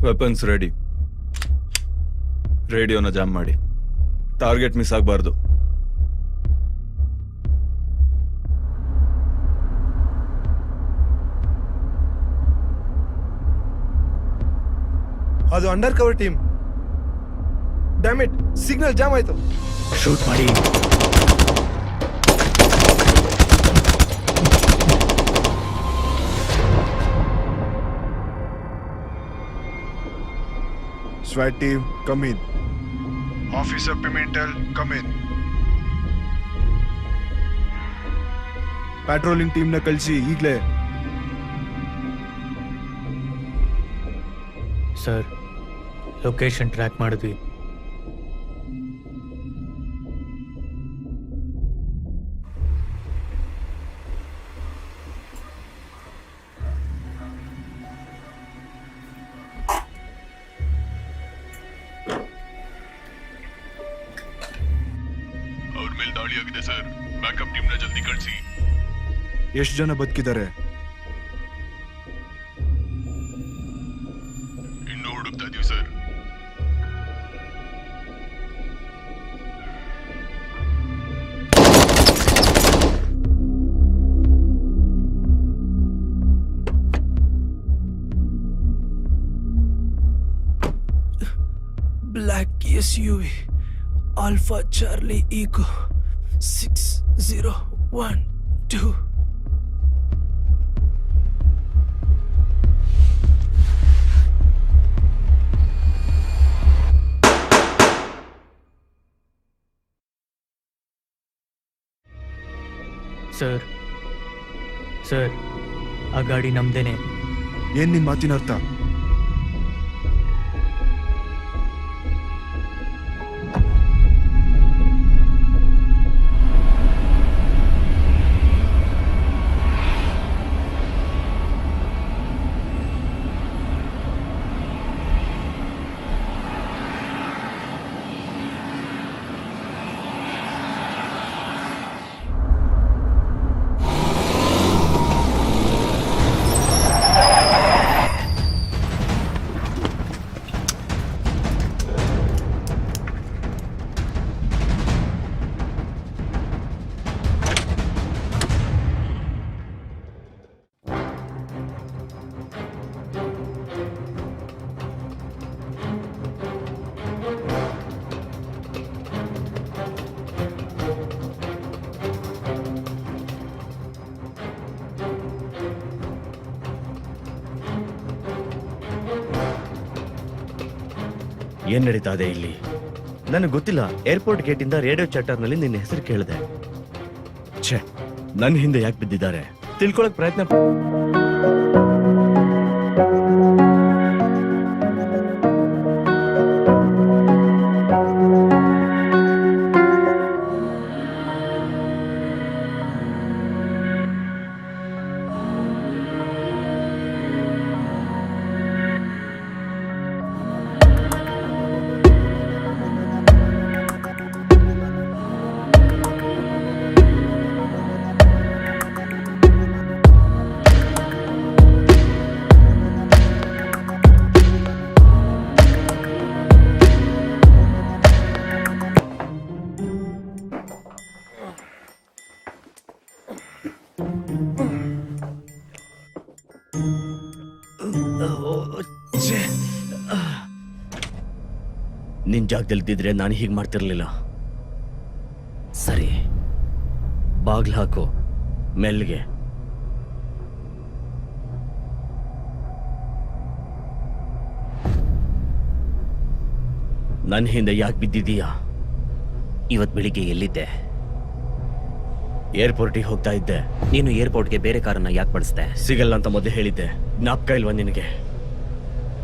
Weapons ready. ರೇಡಿಯೋನ ಜಾಮ್ ಮಾಡಿ. ಟಾರ್ಗೆಟ್ ಮಿಸ್ ಆಗಬಾರ್ದು. ಅದು undercover team. Dammit, signal jam ಆಯ್ತು. ಶೂಟ್ ಮಾಡಿ. SWAT team, come in. Officer Pimentel, come in. Patrolling ಟೀಮ್ನ ಕಳಿಸಿ ಈಗಲೇ. ಸರ್, ಲೊಕೇಶನ್ ಟ್ರ್ಯಾಕ್ ಮಾಡಿದ್ವಿ. ಅವ್ರ ಮೇಲೆ ದಾಳಿ ಆಗಿದೆ ಸರ್. ಬ್ಯಾಕಪ್ ಟೀಮ್ನ ಜಲ್ದಿ ಕಳಿಸಿ. ಎಷ್ಟು ಜನ ಬದುಕಿದ್ದಾರೆ? ಇನ್ನೂ ಹುಡುಕ್ತಾ ಇದೀವಿ sir. Black SUV alpha charlie echo 6012. Sir, ಆ ಗಾಡಿ ನಮ್ದೇನೆ. ಏನ್ ನಿನ್ ಮಾತಿನ ಅರ್ಥ? ಏನ್ ನಡೀತಾ ಇದೆ ಇಲ್ಲಿ? ನನಗೆ ಗೊತ್ತಿಲ್ಲ. ಏರ್ಪೋರ್ಟ್ ಗೇಟ್ ಇಂದ ರೇಡಿಯೋ ಚಾಟರ್ ನಲ್ಲಿ ನಿನ್ನ ಹೆಸರು ಕೇಳಿದೆ. ಛೇ, ನನ್ನ ಹಿಂದೆ ಯಾಕೆ ಬಿದ್ದಿದ್ದಾರೆ ತಿಳ್ಕೊಳಕ್ ಪ್ರಯತ್ನ. ನಿನ್ ಜಾಗದಲ್ಲಿದ್ದಿದ್ರೆ ನಾನು ಹೀಗೆ ಮಾಡ್ತಿರ್ಲಿಲ್ಲ. ಸರಿ, ಬಾಗ್ಲು ಹಾಕು ಮೆಲ್ಗೆ. ನನ್ನ ಹಿಂದೆ ಯಾಕೆ ಬಿದ್ದಿದೀಯಾ? ಇವತ್ ಬೆಳಿಗ್ಗೆ ಎಲ್ಲಿದ್ದೆ? ಏರ್ಪೋರ್ಟಿಗೆ ಹೋಗ್ತಾ ಇದ್ದೆ. ನೀನು ಏರ್ಪೋರ್ಟ್ಗೆ ಬೇರೆ ಕಾರನ್ನ ಯಾಕೆ ಬಳಸ್ದೆ? ಸಿಗಲ್ಲ ಅಂತ ಮೊದಲೇ ಹೇಳಿದ್ದೆ. ಜ್ಞಾಪಕ ಇಲ್ವಾ ನಿನಗೆ?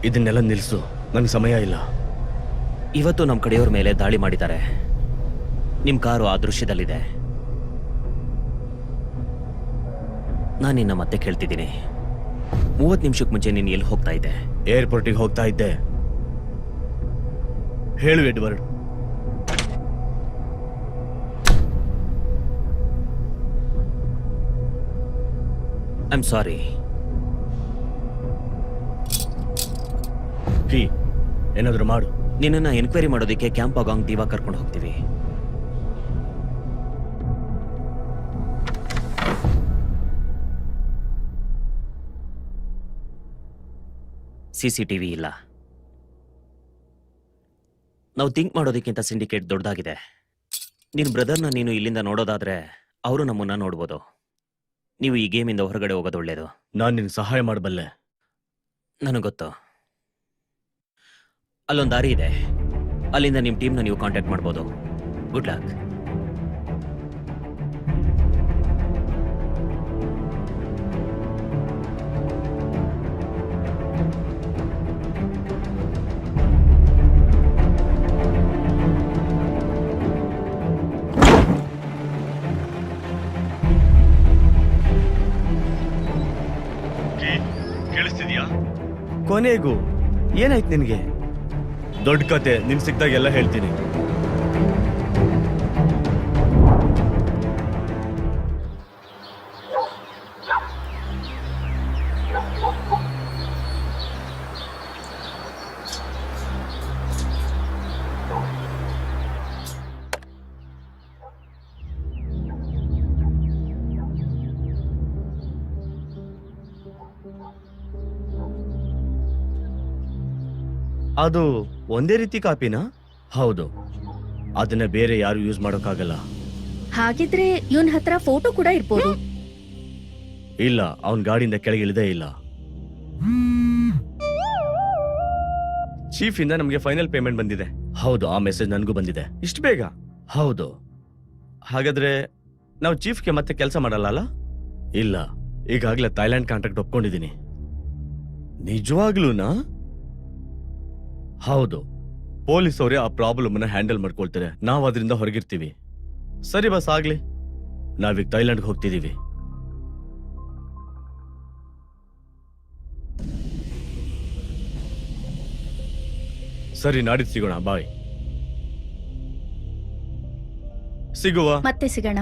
ಇದನ್ನೆಲ್ಲ ನಿಲ್ಸು, ನಂಗೆ ಸಮಯ ಇಲ್ಲ. ಇವತ್ತು ನಮ್ಮ ಕಡೆಯವ್ರ ಮೇಲೆ ದಾಳಿ ಮಾಡಿದ್ದಾರೆ. ನಿಮ್ ಕಾರು ಆ ದೃಶ್ಯದಲ್ಲಿದೆ. ನಾನು ನಿನ್ನ ಮತ್ತೆ ಕೇಳ್ತಿದ್ದೀನಿ, 30 ನಿಮಿಷಕ್ಕೆ ಮುಂಚೆ ನೀನು ಎಲ್ಲಿ ಹೋಗ್ತಾ ಇದ್ದೆ? ಏರ್ಪೋರ್ಟಿಗೆ ಹೋಗ್ತಾ ಇದ್ದೆ. ಹೇಳು ಎಡ್ವರ್ಡ್. I'm sorry. ಏನಾದ್ರು ಮಾಡು. ನಿನ್ನನ್ನ ಎನ್ಕ್ವೈರಿ ಮಾಡೋದಕ್ಕೆ ಕ್ಯಾಂಪಾಗಾಂಗ್ ದೀವಾ ಕರ್ಕೊಂಡು ಹೋಗ್ತೀವಿ. CCTV ಇಲ್ಲ. ನಾವು ಥಿಂಕ್ ಮಾಡೋದಕ್ಕಿಂತ ಸಿಂಡಿಕೇಟ್ ದೊಡ್ಡದಾಗಿದೆ. ನಿನ್ನ ಬ್ರದರ್ನ ನೀನು ಇಲ್ಲಿಂದ ನೋಡೋದಾದ್ರೆ ಅವರು ನಮ್ಮನ್ನ ನೋಡ್ಬೋದು. ನೀವು ಈ ಗೇಮಿಂದ ಹೊರಗಡೆ ಹೋಗೋದು ಒಳ್ಳೇದು. ನಾನು ನಿನ್ ಸಹಾಯ ಮಾಡಬಲ್ಲೆ. ನನಗೆ ಗೊತ್ತು. ಅಲ್ಲೊಂದು ದಾರಿ ಇದೆ, ಅಲ್ಲಿಂದ ನಿಮ್ಮ ಟೀಮ್ನ ನೀವು ಕಾಂಟ್ಯಾಕ್ಟ್ ಮಾಡ್ಬೋದು. Good luck. ಕೇಳಿಸ್ತಿದ್ಯಾ? ಕೊನೆಗೂ ಏನಾಯ್ತು ನಿನ್ಗೆ? ದೊಡ್ಡ ಕತೆ, ನಿನ್ ಸಿಕ್ದಾಗ ಎಲ್ಲ ಹೇಳ್ತೀನಿ. ಅದು ಒಂದೇ ರೀತಿ ಕಾಪಿನಾ? ಹೌದು, ಅದನ್ನ ಬೇರೆ ಯಾರು ಯೂಸ್ ಮಾಡೋಕ್ಕಾಗಲ್ಲ. ಹಾಗಿದ್ರೆ ಇವನ್ ಹತ್ರ ಫೋಟೋ ಕೂಡ ಇರ್ಬೋದು. ಇಲ್ಲ, ಅವನ್ ಗಾಡಿಯಿಂದ ಕೆಳಗೆ ಇಳಿದೇ ಇಲ್ಲ. ಚೀಫ್ ಇಂದ ನಮಗೆ ಫೈನಲ್ ಪೇಮೆಂಟ್ ಬಂದಿದೆ. ಹೌದು, ಆ ಮೆಸೇಜ್ ನನಗೂ ಬಂದಿದೆ. ಇಷ್ಟು ಬೇಗ? ಹೌದು. ಹಾಗಾದ್ರೆ ನಾವು ಚೀಫ್ಗೆ ಮತ್ತೆ ಕೆಲಸ ಮಾಡಲ್ಲ? ಇಲ್ಲ, ಈಗಾಗಲೇ ಥೈಲ್ಯಾಂಡ್ ಕಾಂಟ್ರಾಕ್ಟ್ ಒಪ್ಕೊಂಡಿದ್ದೀನಿ. ನಿಜವಾಗ್ಲೂನಾ? ಹೌದು, ಪೊಲೀಸ್ ಅವರೇ ಆ ಪ್ರಾಬ್ಲಮ್ ಅನ್ನ ಹ್ಯಾಂಡಲ್ ಮಾಡ್ಕೊಳ್ತಾರೆ. ನಾವು ಅದರಿಂದ ಹೊರಗಿರ್ತೀವಿ. ಸರಿ ಬಸ್, ಆಗ್ಲಿ. ನಾವೀಗ ಥೈಲ್ಯಾಂಡ್ಗೆ ಹೋಗ್ತಿದೀವಿ. ಸರಿ, ನಾಡಿದ್ದು ಸಿಗೋಣ. ಬಾಯ್. ಸಿಗುವ. ಮತ್ತೆ ಸಿಗೋಣ.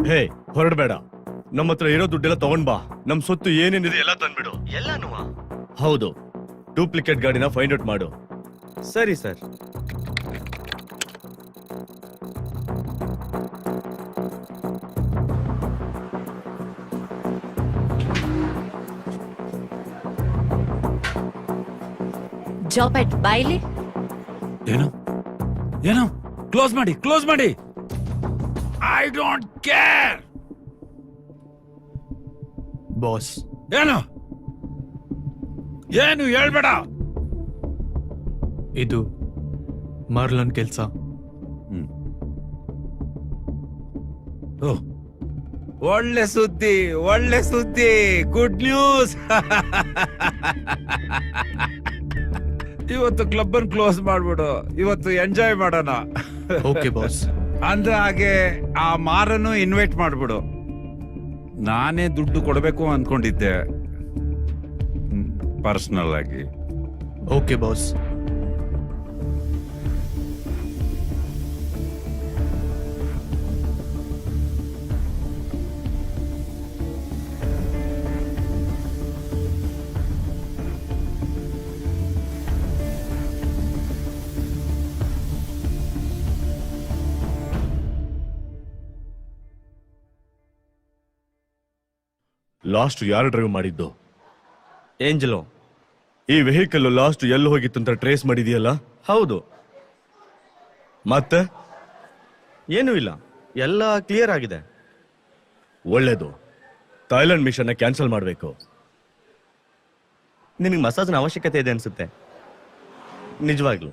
ಹೇ, ಹೊರಡಬೇಡ. ನಮ್ಮ ಹತ್ರ ಇರೋ ದುಡ್ಡೆಲ್ಲ ತಗೊಂಡ್ ಬಾ. ನಮ್ ಸೊತ್ತು ಏನೇನಿದೆ ಎಲ್ಲ ತಂದ್ಬಿಡು. ಎಲ್ಲಾನು? ಹೌದು. ಡೂಪ್ಲಿಕೇಟ್ ಗಾಡಿನ ಫೈಂಡ್ ಔಟ್ ಮಾಡು. ಸರಿ ಸರ್. ಜಾಬ್ ಅಟ್ ಬಾಯ್ಲಿ. ಏನು ಏನು ಕ್ಲೋಸ್ ಮಾಡಿ, ಕ್ಲೋಸ್ ಮಾಡಿ. I don't care. ಬಾಸ್, ಏನು ಏನು ಹೇಳ್ಬೇಡ. ಇದು ಮಾರ್ಲನ್ ಕೆಲ್ಸ. ಒಳ್ಳೆ ಸುದ್ದಿ, ಒಳ್ಳೆ ಸುದ್ದಿ. Good news. ಇವತ್ತು ಕ್ಲಬ್ ಅನ್ನು ಕ್ಲೋಸ್ ಮಾಡ್ಬಿಡು, ಇವತ್ತು ಎಂಜಾಯ್ ಮಾಡೋಣ. Okay boss. ಅಂದ ಹಾಗೆ ಆ ಮಾರನ್ನು ಇನ್ವೈಟ್ ಮಾಡ್ಬಿಡು. ನಾನೇ ದುಡ್ಡು ಕೊಡಬೇಕು ಅನ್ಕೊಂಡಿದ್ದೆ ಪರ್ಸನಲ್ ಆಗಿ. Okay boss. ಲಾಸ್ಟ್ ಯಾರು ಡ್ರೈವ್ ಮಾಡಿದ್ದು? ಏಂಜಲೋ. ಈ ವೆಹಿಕಲ್ ಲಾಸ್ಟ್ ಎಲ್ಲಿ ಹೋಗಿತ್ತು ಅಂತ ಟ್ರೇಸ್ ಮಾಡಿದೆಯಲ್ಲ? ಹೌದು. ಮತ್ತೆ ಏನೂ ಇಲ್ಲ, ಎಲ್ಲ ಕ್ಲಿಯರ್ ಆಗಿದೆ. ಒಳ್ಳೇದು. ಥೈಲ್ಯಾಂಡ್ ಮಿಷನ್ನ ಕ್ಯಾನ್ಸಲ್ ಮಾಡಬೇಕು. ನಿನಗೆ ಮಸಾಜ್ನ ಅವಶ್ಯಕತೆ ಇದೆ ಅನ್ಸುತ್ತೆ. ನಿಜವಾಗ್ಲು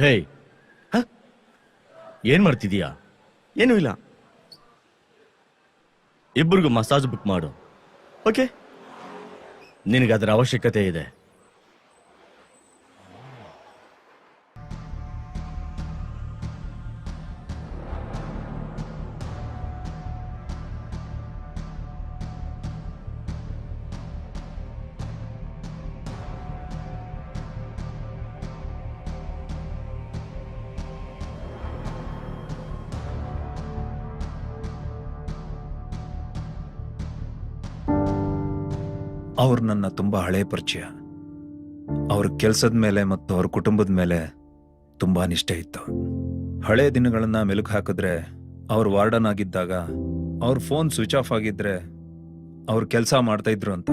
ಹೇ, ಏನ್ ಮಾಡ್ತಿದೀಯಾ? ಏನೂ ಇಲ್ಲ. ಇಬ್ಬರಿಗೂ ಮಸಾಜ್ ಬುಕ್ ಮಾಡು. ಓಕೆ, ನಿನಗೆ ಅದರ ಅವಶ್ಯಕತೆ ಇದೆ. ಅವ್ರು ನನ್ನ ತುಂಬಾ ಹಳೆ ಪರಿಚಯ. ಅವ್ರ ಕೆಲಸದ ಮೇಲೆ ಮತ್ತು ಅವ್ರ ಕುಟುಂಬದ ಮೇಲೆ ತುಂಬಾ ನಿಷ್ಠೆ ಇತ್ತು. ಹಳೆ ದಿನಗಳನ್ನ ಮೆಲುಕು ಹಾಕಿದ್ರೆ, ಅವ್ರು ವಾರ್ಡನ್ ಆಗಿದ್ದಾಗ ಅವ್ರ ಫೋನ್ ಸ್ವಿಚ್ ಆಫ್ ಆಗಿದ್ರೆ ಅವ್ರು ಕೆಲಸ ಮಾಡ್ತಾ ಇದ್ರು ಅಂತ.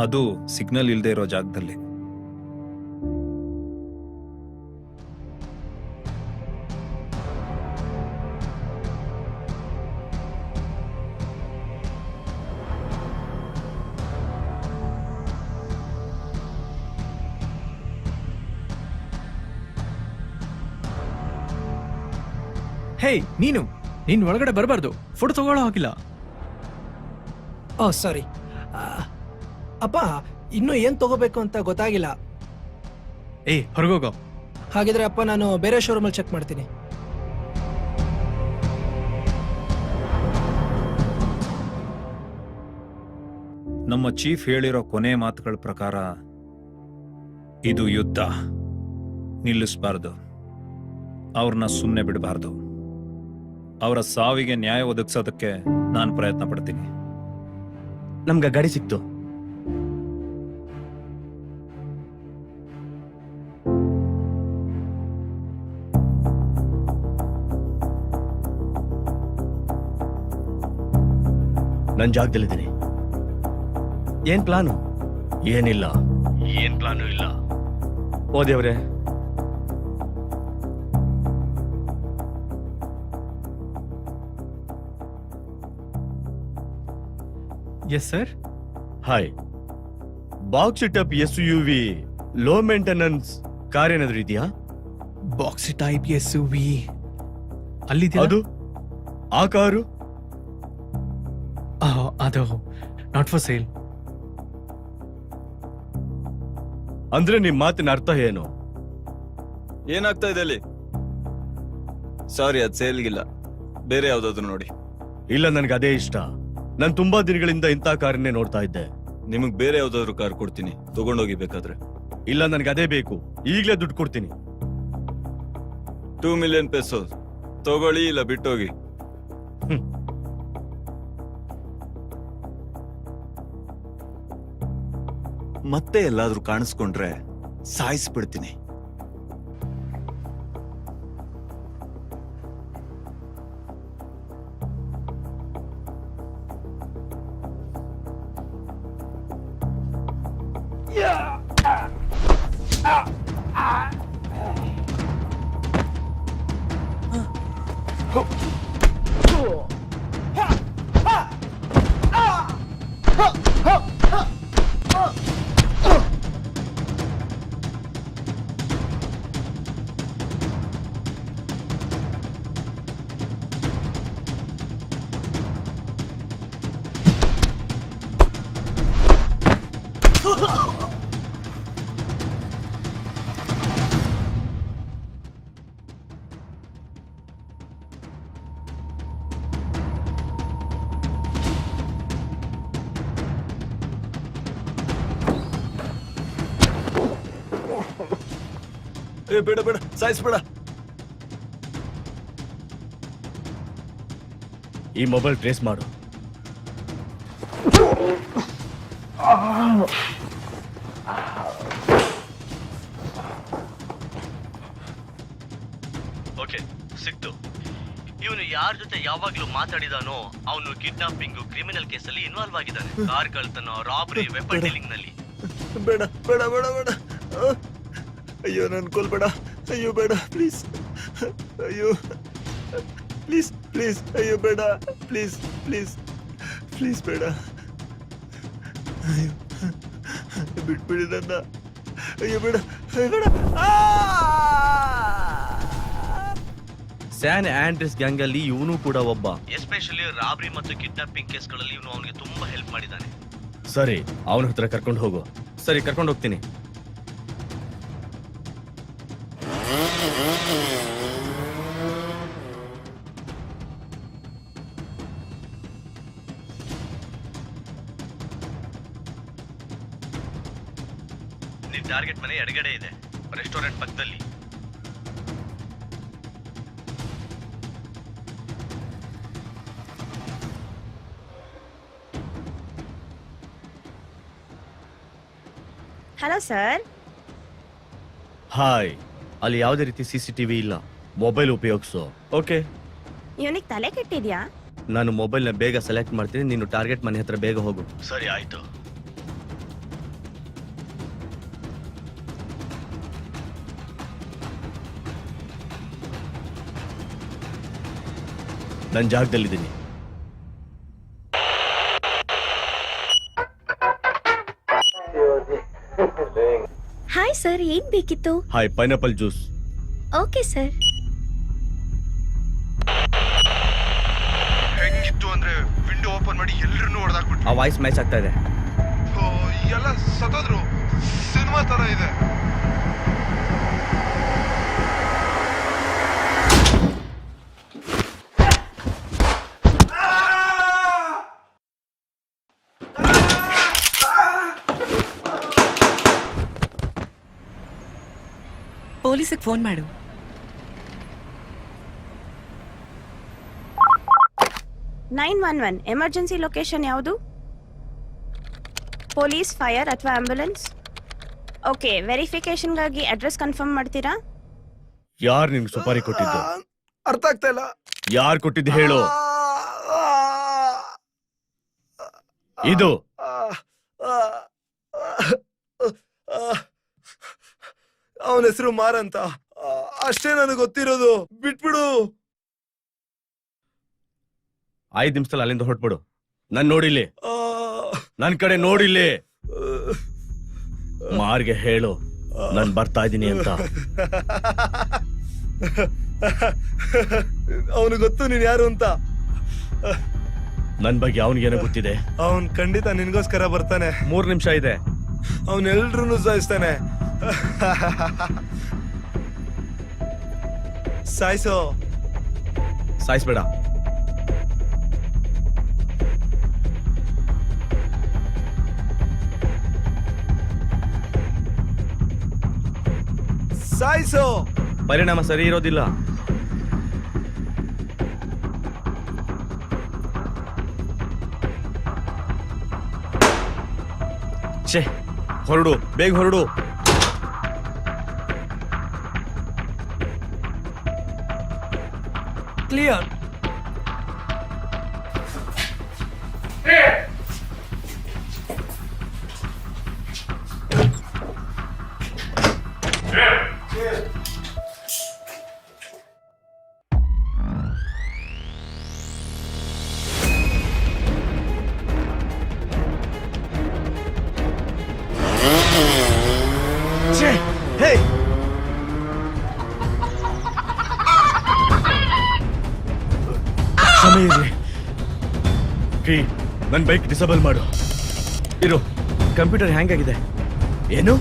ಅದು ಸಿಗ್ನಲ್ ಇಲ್ಲದೆ ಇರೋ ಜಾಗದಲ್ಲಿ. ಹೇ, ನೀನ್ ಒಳಗಡೆ ಬರಬಾರ್ದು. ಫೋಟೋ ತಗೊಳ್ಳೋ ಹಾಕಿಲ್ಲ. ಓ ಸಾರಿ ಅಪ್ಪ, ಇನ್ನೂ ಏನ್ ತಗೋಬೇಕು ಅಂತ ಗೊತ್ತಾಗಿಲ್ಲ. ಏ, ಹೊರಗೋಗೋ. ಹಾಗಿದ್ರೆ ಅಪ್ಪ, ನಾನು ಬೇರೆ ಶೋರೂಮಲ್ಲಿ ಚೆಕ್ ಮಾಡ್ತೀನಿ. ನಮ್ಮ ಚೀಫ್ ಹೇಳಿರೋ ಕೊನೆ ಮಾತುಗಳ ಪ್ರಕಾರ ಇದು ಯುದ್ಧ. ನಿಲ್ಲಿಸಬಾರ್ದು, ಅವ್ರನ್ನ ಸುಮ್ಮನೆ ಬಿಡಬಾರ್ದು. ಅವರ ಸಾವಿಗೆ ನ್ಯಾಯ ಒದಗಿಸೋದಕ್ಕೆ ನಾನು ಪ್ರಯತ್ನ ಪಡ್ತೀನಿ. ನಮ್ಗೆ ಗಾಡಿ ಸಿಕ್ತು. ನನ್ ಜಾಗದಲ್ಲಿದ್ದೀನಿ. ಏನ್ ಪ್ಲಾನು? ಏನಿಲ್ಲ, ಏನ್ ಪ್ಲಾನು ಇಲ್ಲ. ಓ ದೇವ್ರೆ, yes sir. Hi. Box type SUV low maintenance car ಏನಾದ್ರೂ ಇದೆಯಾ? Box type SUV ಅಲ್ಲಿದೆಯಾ? ಅದು ಆ ಕಾರು? ಅದು ನಾಟ್ ಫಾರ್ ಸೇಲ್. ಅಂದ್ರೆ ನಿಮ್ ಮಾತಿನ ಅರ್ಥ ಏನು? ಏನಾಗ್ತಾ ಇದೆ ಅಲ್ಲಿ? ಸಾರಿ, ಅದ್ ಸೇಲ್ಗಿಲ್ಲ. ಬೇರೆ ಯಾವ್ದಾದ್ರು ನೋಡಿ. ಇಲ್ಲ, ನನ್ಗೆ ಅದೇ ಇಷ್ಟ. ನಾನು ತುಂಬಾ ದಿನಗಳಿಂದ ಇಂಥ ಕಾರನ್ನೇ ನೋಡ್ತಾ ಇದ್ದೆ. ನಿಮಗ್ ಬೇರೆ ಯಾವ್ದಾದ್ರು ಕಾರ್ ಕೊಡ್ತೀನಿ, ತಗೊಂಡೋಗಿ ಬೇಕಾದ್ರೆ. ಇಲ್ಲ, ನನ್ಗೆ ಅದೇ ಬೇಕು. ಈಗ್ಲೇ ದುಡ್ಡು ಕೊಡ್ತೀನಿ. 2 million pesos ತಗೊಳ್ಳಿ, ಇಲ್ಲ ಬಿಟ್ಟೋಗಿ. ಮತ್ತೆ ಎಲ್ಲಾದ್ರೂ ಕಾಣಿಸ್ಕೊಂಡ್ರೆ ಸಾಯಿಸ್ಬಿಡ್ತೀನಿ. ಏ ಬೇಡ ಬೇಡ ಸಾಯಿಸ್ಬೇಡ. ಈ ಮೊಬೈಲ್ ಟ್ರೇಸ್ ಮಾಡು. ಓಕೆ, ಸಿಕ್ತು. ಇವನು ಯಾರ ಜೊತೆ ಯಾವಾಗ್ಲೂ ಮಾತಾಡಿದಾನೋ ಅವನು ಕಿಡ್ನಾಪಿಂಗ್, ಕ್ರಿಮಿನಲ್ ಕೇಸಲ್ಲಿ ಇನ್ವಾಲ್ವ್ ಆಗಿದ್ದಾನೆ. ಕಾರ್ ಕಳ್ತನ, ರಾಬರಿ, ವೆಪನ್ ಡೀಲಿಂಗ್ ನಲ್ಲಿ. ಬೇಡ ಬೇಡ ಬೇಡ ಬೇಡ. ಅಯ್ಯೋ ನನ್ ಕೊಲ್ಬೇಡ. ಅಯ್ಯೋ ಬೇಡ ಪ್ಲೀಸ್. ಅಯ್ಯೋ ಪ್ಲೀಸ್ ಪ್ಲೀಸ್. ಅಯ್ಯೋ ಬೇಡ ಪ್ಲೀಸ್ ಪ್ಲೀಸ್ ಪ್ಲೀಸ್ ಬೇಡ. ಅಯ್ಯೋ ಬಿಟ್ಬಿಡಿ ನನ್ನ. ಅಯ್ಯೋ ಬೇಡ ಬೇಡ. ಸ್ಯಾನ್ ಆಂಡ್ರೆಸ್ ಗ್ಯಾಂಗ್ ಅಲ್ಲಿ ಇವನು ಕೂಡ ಒಬ್ಬ. ಎಸ್ಪೆಷಲಿ ರಾಬರಿ ಮತ್ತು ಕಿಡ್ನಾಪಿಂಗ್ ಕೇಸ್ಗಳಲ್ಲಿ ಇವನು ಅವನಿಗೆ ತುಂಬಾ ಹೆಲ್ಪ್ ಮಾಡಿದ್ದಾನೆ. ಸರಿ, ಅವನ ಹತ್ರ ಕರ್ಕೊಂಡು ಹೋಗು. ಸರಿ, ಕರ್ಕೊಂಡು ಹೋಗ್ತೀನಿ. ನಿನ್ ಟಾರ್ಗೆಟ್ ಮನೆ ಎಡಗಡೆ ಇದೆ, ರೆಸ್ಟೋರೆಂಟ್ ಪಕ್ಕದಲ್ಲಿ. Hello sir. ಹಾಯ್. ಅಲ್ಲಿ ಯಾವುದೇ ರೀತಿ CCTV ಇಲ್ಲ. ಮೊಬೈಲ್ ಉಪಯೋಗಿಸು. ಓಕೆ, ಇವನಿಗೆ ತಲೆ ಕೆಟ್ಟಿದ್ಯಾ? ನಾನು ಮೊಬೈಲ್ನ ಬೇಗ ಸೆಲೆಕ್ಟ್ ಮಾಡ್ತೀನಿ. ನೀನು ಟಾರ್ಗೆಟ್ ಮನೆ ಹತ್ರ ಬೇಗ ಹೋಗು. ಸರಿ, ಆಯ್ತು. ನನ್ನ ಜಾಗದಲ್ಲಿದ್ದೀನಿ. ಹಾಯ್ ಸರ್, ಏನ್ ಬೇಕಿತ್ತು? Hi, pineapple juice. Okay sir. ಹೆಂಗಿತ್ತು ಅಂದ್ರೆ ವಿಂಡೋ ಓಪನ್ ಮಾಡಿ ಎಲ್ಲರನ್ನೂ ಹೊಡೆದಾಕ್ಬಿಟ್ಟು ಆ ವಾಯ್ಸ್ ಮ್ಯಾಚ್ ಆಗ್ತಾ ಇದೆ. ಎಲ್ಲ ಸತ್ತೋದ್ರು. ಸಿನಿಮಾ ತರ ಇದೆ. ಪೊಲೀಸಿಗೆ ಫೋನ್ ಮಾಡು. ಎಮರ್ಜೆನ್ಸಿ ಲೊಕೇಶನ್ ಯಾವುದು? ಪೊಲೀಸ್, ಫೈರ್ ಅಥವಾ ಆಂಬ್ಯುಲೆನ್ಸ್? ಓಕೆ, ವೆರಿಫಿಕೇಶನ್ಗಾಗಿ ಅಡ್ರೆಸ್ ಕನ್ಫರ್ಮ್ ಮಾಡ್ತೀರಾ? ಯಾರು ನಿನ್ಗೆ ಸುಪಾರಿ ಕೊಟ್ಟಿದ್ದು? ಅರ್ಥ ಆಗ್ತಾ ಇಲ್ಲ. ಯಾರು ಕೊಟ್ಟಿದ್ದು ಹೇಳು. ಇದು ಅವನ ಹೆಸರು ಮಾರ್ ಅಂತ. ಅಷ್ಟೇ ನನಗೆ ಗೊತ್ತಿರೋದು. ಬಿಟ್ಬಿಡು. 5 ನಿಮಿಷದಲ್ಲಿ ಅಲ್ಲಿಂದ ಹೊರಟ್ಬಿಡು. ನನ್ ನೋಡಿಲ್ಲಿ, ನನ್ ಕಡೆ ನೋಡಿಲ್ಲಿ. ಮಾರ್ಗೆ ಹೇಳು ನಾನ್ ಬರ್ತಾ ಇದ್ದೀನಿ ಅಂತ. ಅವನು ಗೊತ್ತು ನೀನ್ ಯಾರು ಅಂತ. ನನ್ ಬಗ್ಗೆ ಅವನಿಗೇನೋ ಗೊತ್ತಿದೆ. ಅವನ್ ಖಂಡಿತ ನಿನ್ಗೋಸ್ಕರ ಬರ್ತಾನೆ. 3 ನಿಮಿಷ ಇದೆ. ಅವನೆಲ್ರೂ ಸಾಯಿಸ್ತಾನೆ. ಸಾಯಿಸೋ. ಸಾಯಿಸ್ಬೇಡ. ಸಾಯಿಸೋ. ಪರಿಣಾಮ ಸರಿ ಇರೋದಿಲ್ಲ. ಛೇ, ಹೊರಡು, ಬೇಗ ಹೊರಡು. ಕ್ಲಿಯರ್. ಹೇ ಕ್ಷಮೆ ಇರ್ಲಿ. ಕೀ, ನನ್ ಬೈಕ್ ಡಿಸೇಬಲ್ ಮಾಡು. ಇರು, ಕಂಪ್ಯೂಟರ್ ಹ್ಯಾಂಗ್ ಆಗಿದೆ. ಏನು?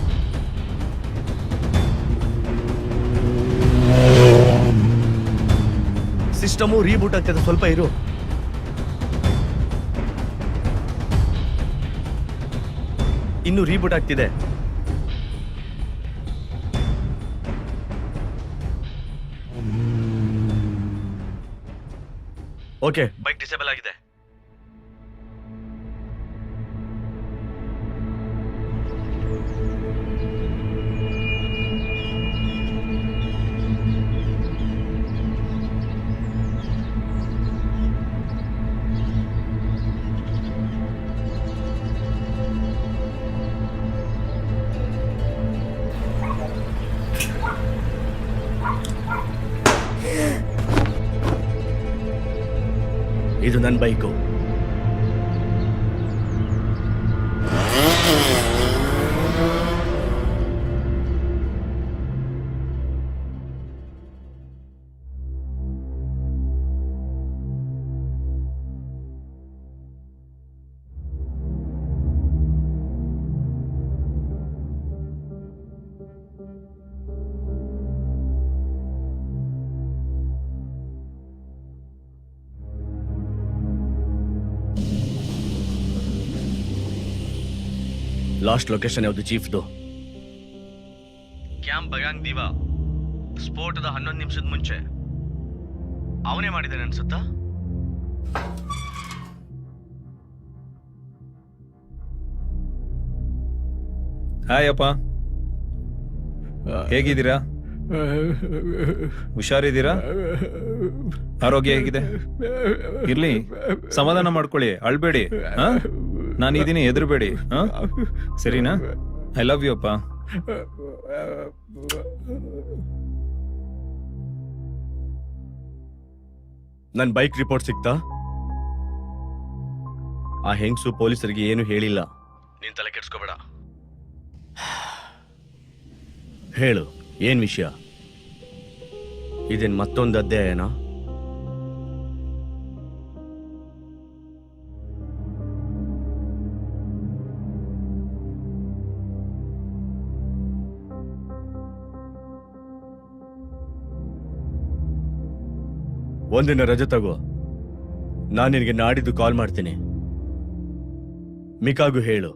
ಸಿಸ್ಟಮು ರೀಬೂಟ್ ಆಗ್ತದೆ, ಸ್ವಲ್ಪ ಇರು. ಇನ್ನು ರೀಬೂಟ್ ಆಗ್ತಿದೆ. ಓಕೆ, ಬೈಕ್ ಡಿಸೇಬಲ್ ಆಗಿದೆ. ಇದು ನನ್ನ ಬೈಕು. ಲಾಸ್ಟ್ ಲೊಕೇಶನ್ ಯಾವುದು ಚೀಫ್ದು? Camp ಬಗಾಂಗ್ Diva. ಸ್ಫೋಟದ 11 ನಿಮಿಷದ ಮುಂಚೆ ಅವನೇ ಮಾಡಿದ್ದಾನೆ ಅನ್ಸುತ್ತಾ? ಹಾಯ್ ಅಪ್ಪ, ಹೇಗಿದ್ದೀರಾ? ಹುಷಾರಿದ್ದೀರಾ? ಆರೋಗ್ಯ ಹೇಗಿದೆ? ಇರ್ಲಿ, ಸಮಾಧಾನ ಮಾಡ್ಕೊಳ್ಳಿ, ಅಳ್ಬೇಡಿ. ನಾನಿದ್ದೀನಿ, ಹೆದರ್ಬೇಡಿ. ಸರಿನಾ? ಐ ಲವ್ ಯು ಅಪ್ಪ. ನನ್ ಬೈಕ್ ರಿಪೋರ್ಟ್ ಸಿಕ್ತಾ? ಆ ಹೆಂಗ್ಸು ಪೊಲೀಸರಿಗೆ ಏನು ಹೇಳಿಲ್ಲ. ನೀನ್ ತಲೆ ಕೆಡ್ಸ್ಕೋಬೇಡ. ಹೇಳು, ಏನ್ ವಿಷಯ? ಇದೇನ್ ಮತ್ತೊಂದು ಅಧ್ಯಾಯನಾ? ಒಂದಿನ ರಜೆ ತಗೋ, ನಾನು ನಿನಗೆ ನಾಡಿದ್ದು ಕಾಲ್ ಮಾಡ್ತೀನಿ. ಮಿಕಾಗೂ ಹೇಳು.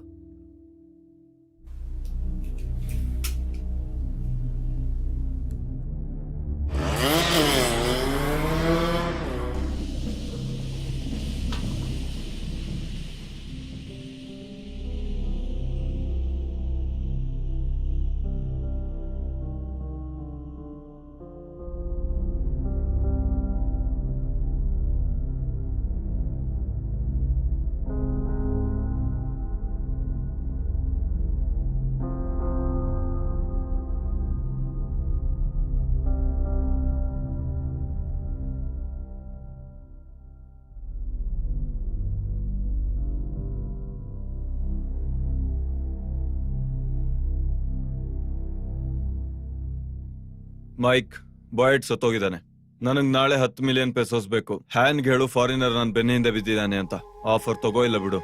ಮೈಕ್, ಬಾಯ್ಡ್ ಸತ್ತೋಗಿದ್ದಾನೆ. ನನಗ್ ನಾಳೆ 10 ಮಿಲಿಯನ್ ಪೆಸೋಸ್ ಬೇಕು. ಹ್ಯಾನ್ಗೆ ಹೇಳು ಫಾರಿನರ್ ನನ್ನ ಬೆನ್ನಿಂದ ಬಿದ್ದಿದ್ದಾನೆ ಅಂತ. ಆಫರ್ ತಗೋ ಇಲ್ಲ ಬಿಡು.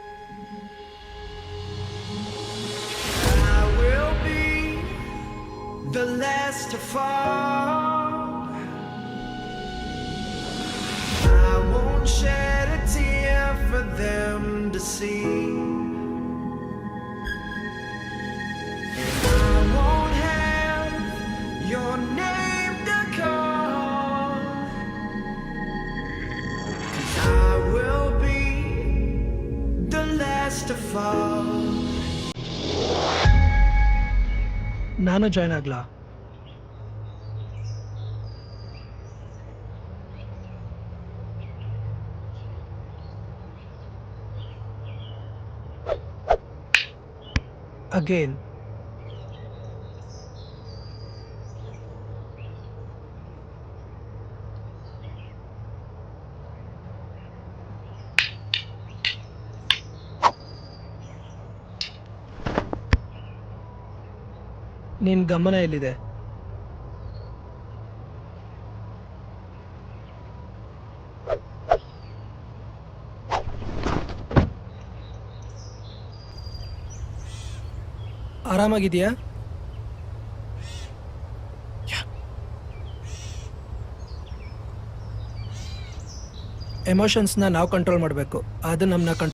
The last to fall. I won't shed a tear for them to see. I won't have your name to call. 'Cause I will be the last to fall. ನಾನು join ಆಗ್ಲಾ? Again ನಿನ್ ಗಮನ ಎಲ್ಲಿದೆ? ಆರಾಮಾಗಿದೆಯಾ? ಎಮೋಷನ್ಸ್ನ ನಾವು control ಮಾಡಬೇಕು, ಅದು ನಮ್ಮನ್ನ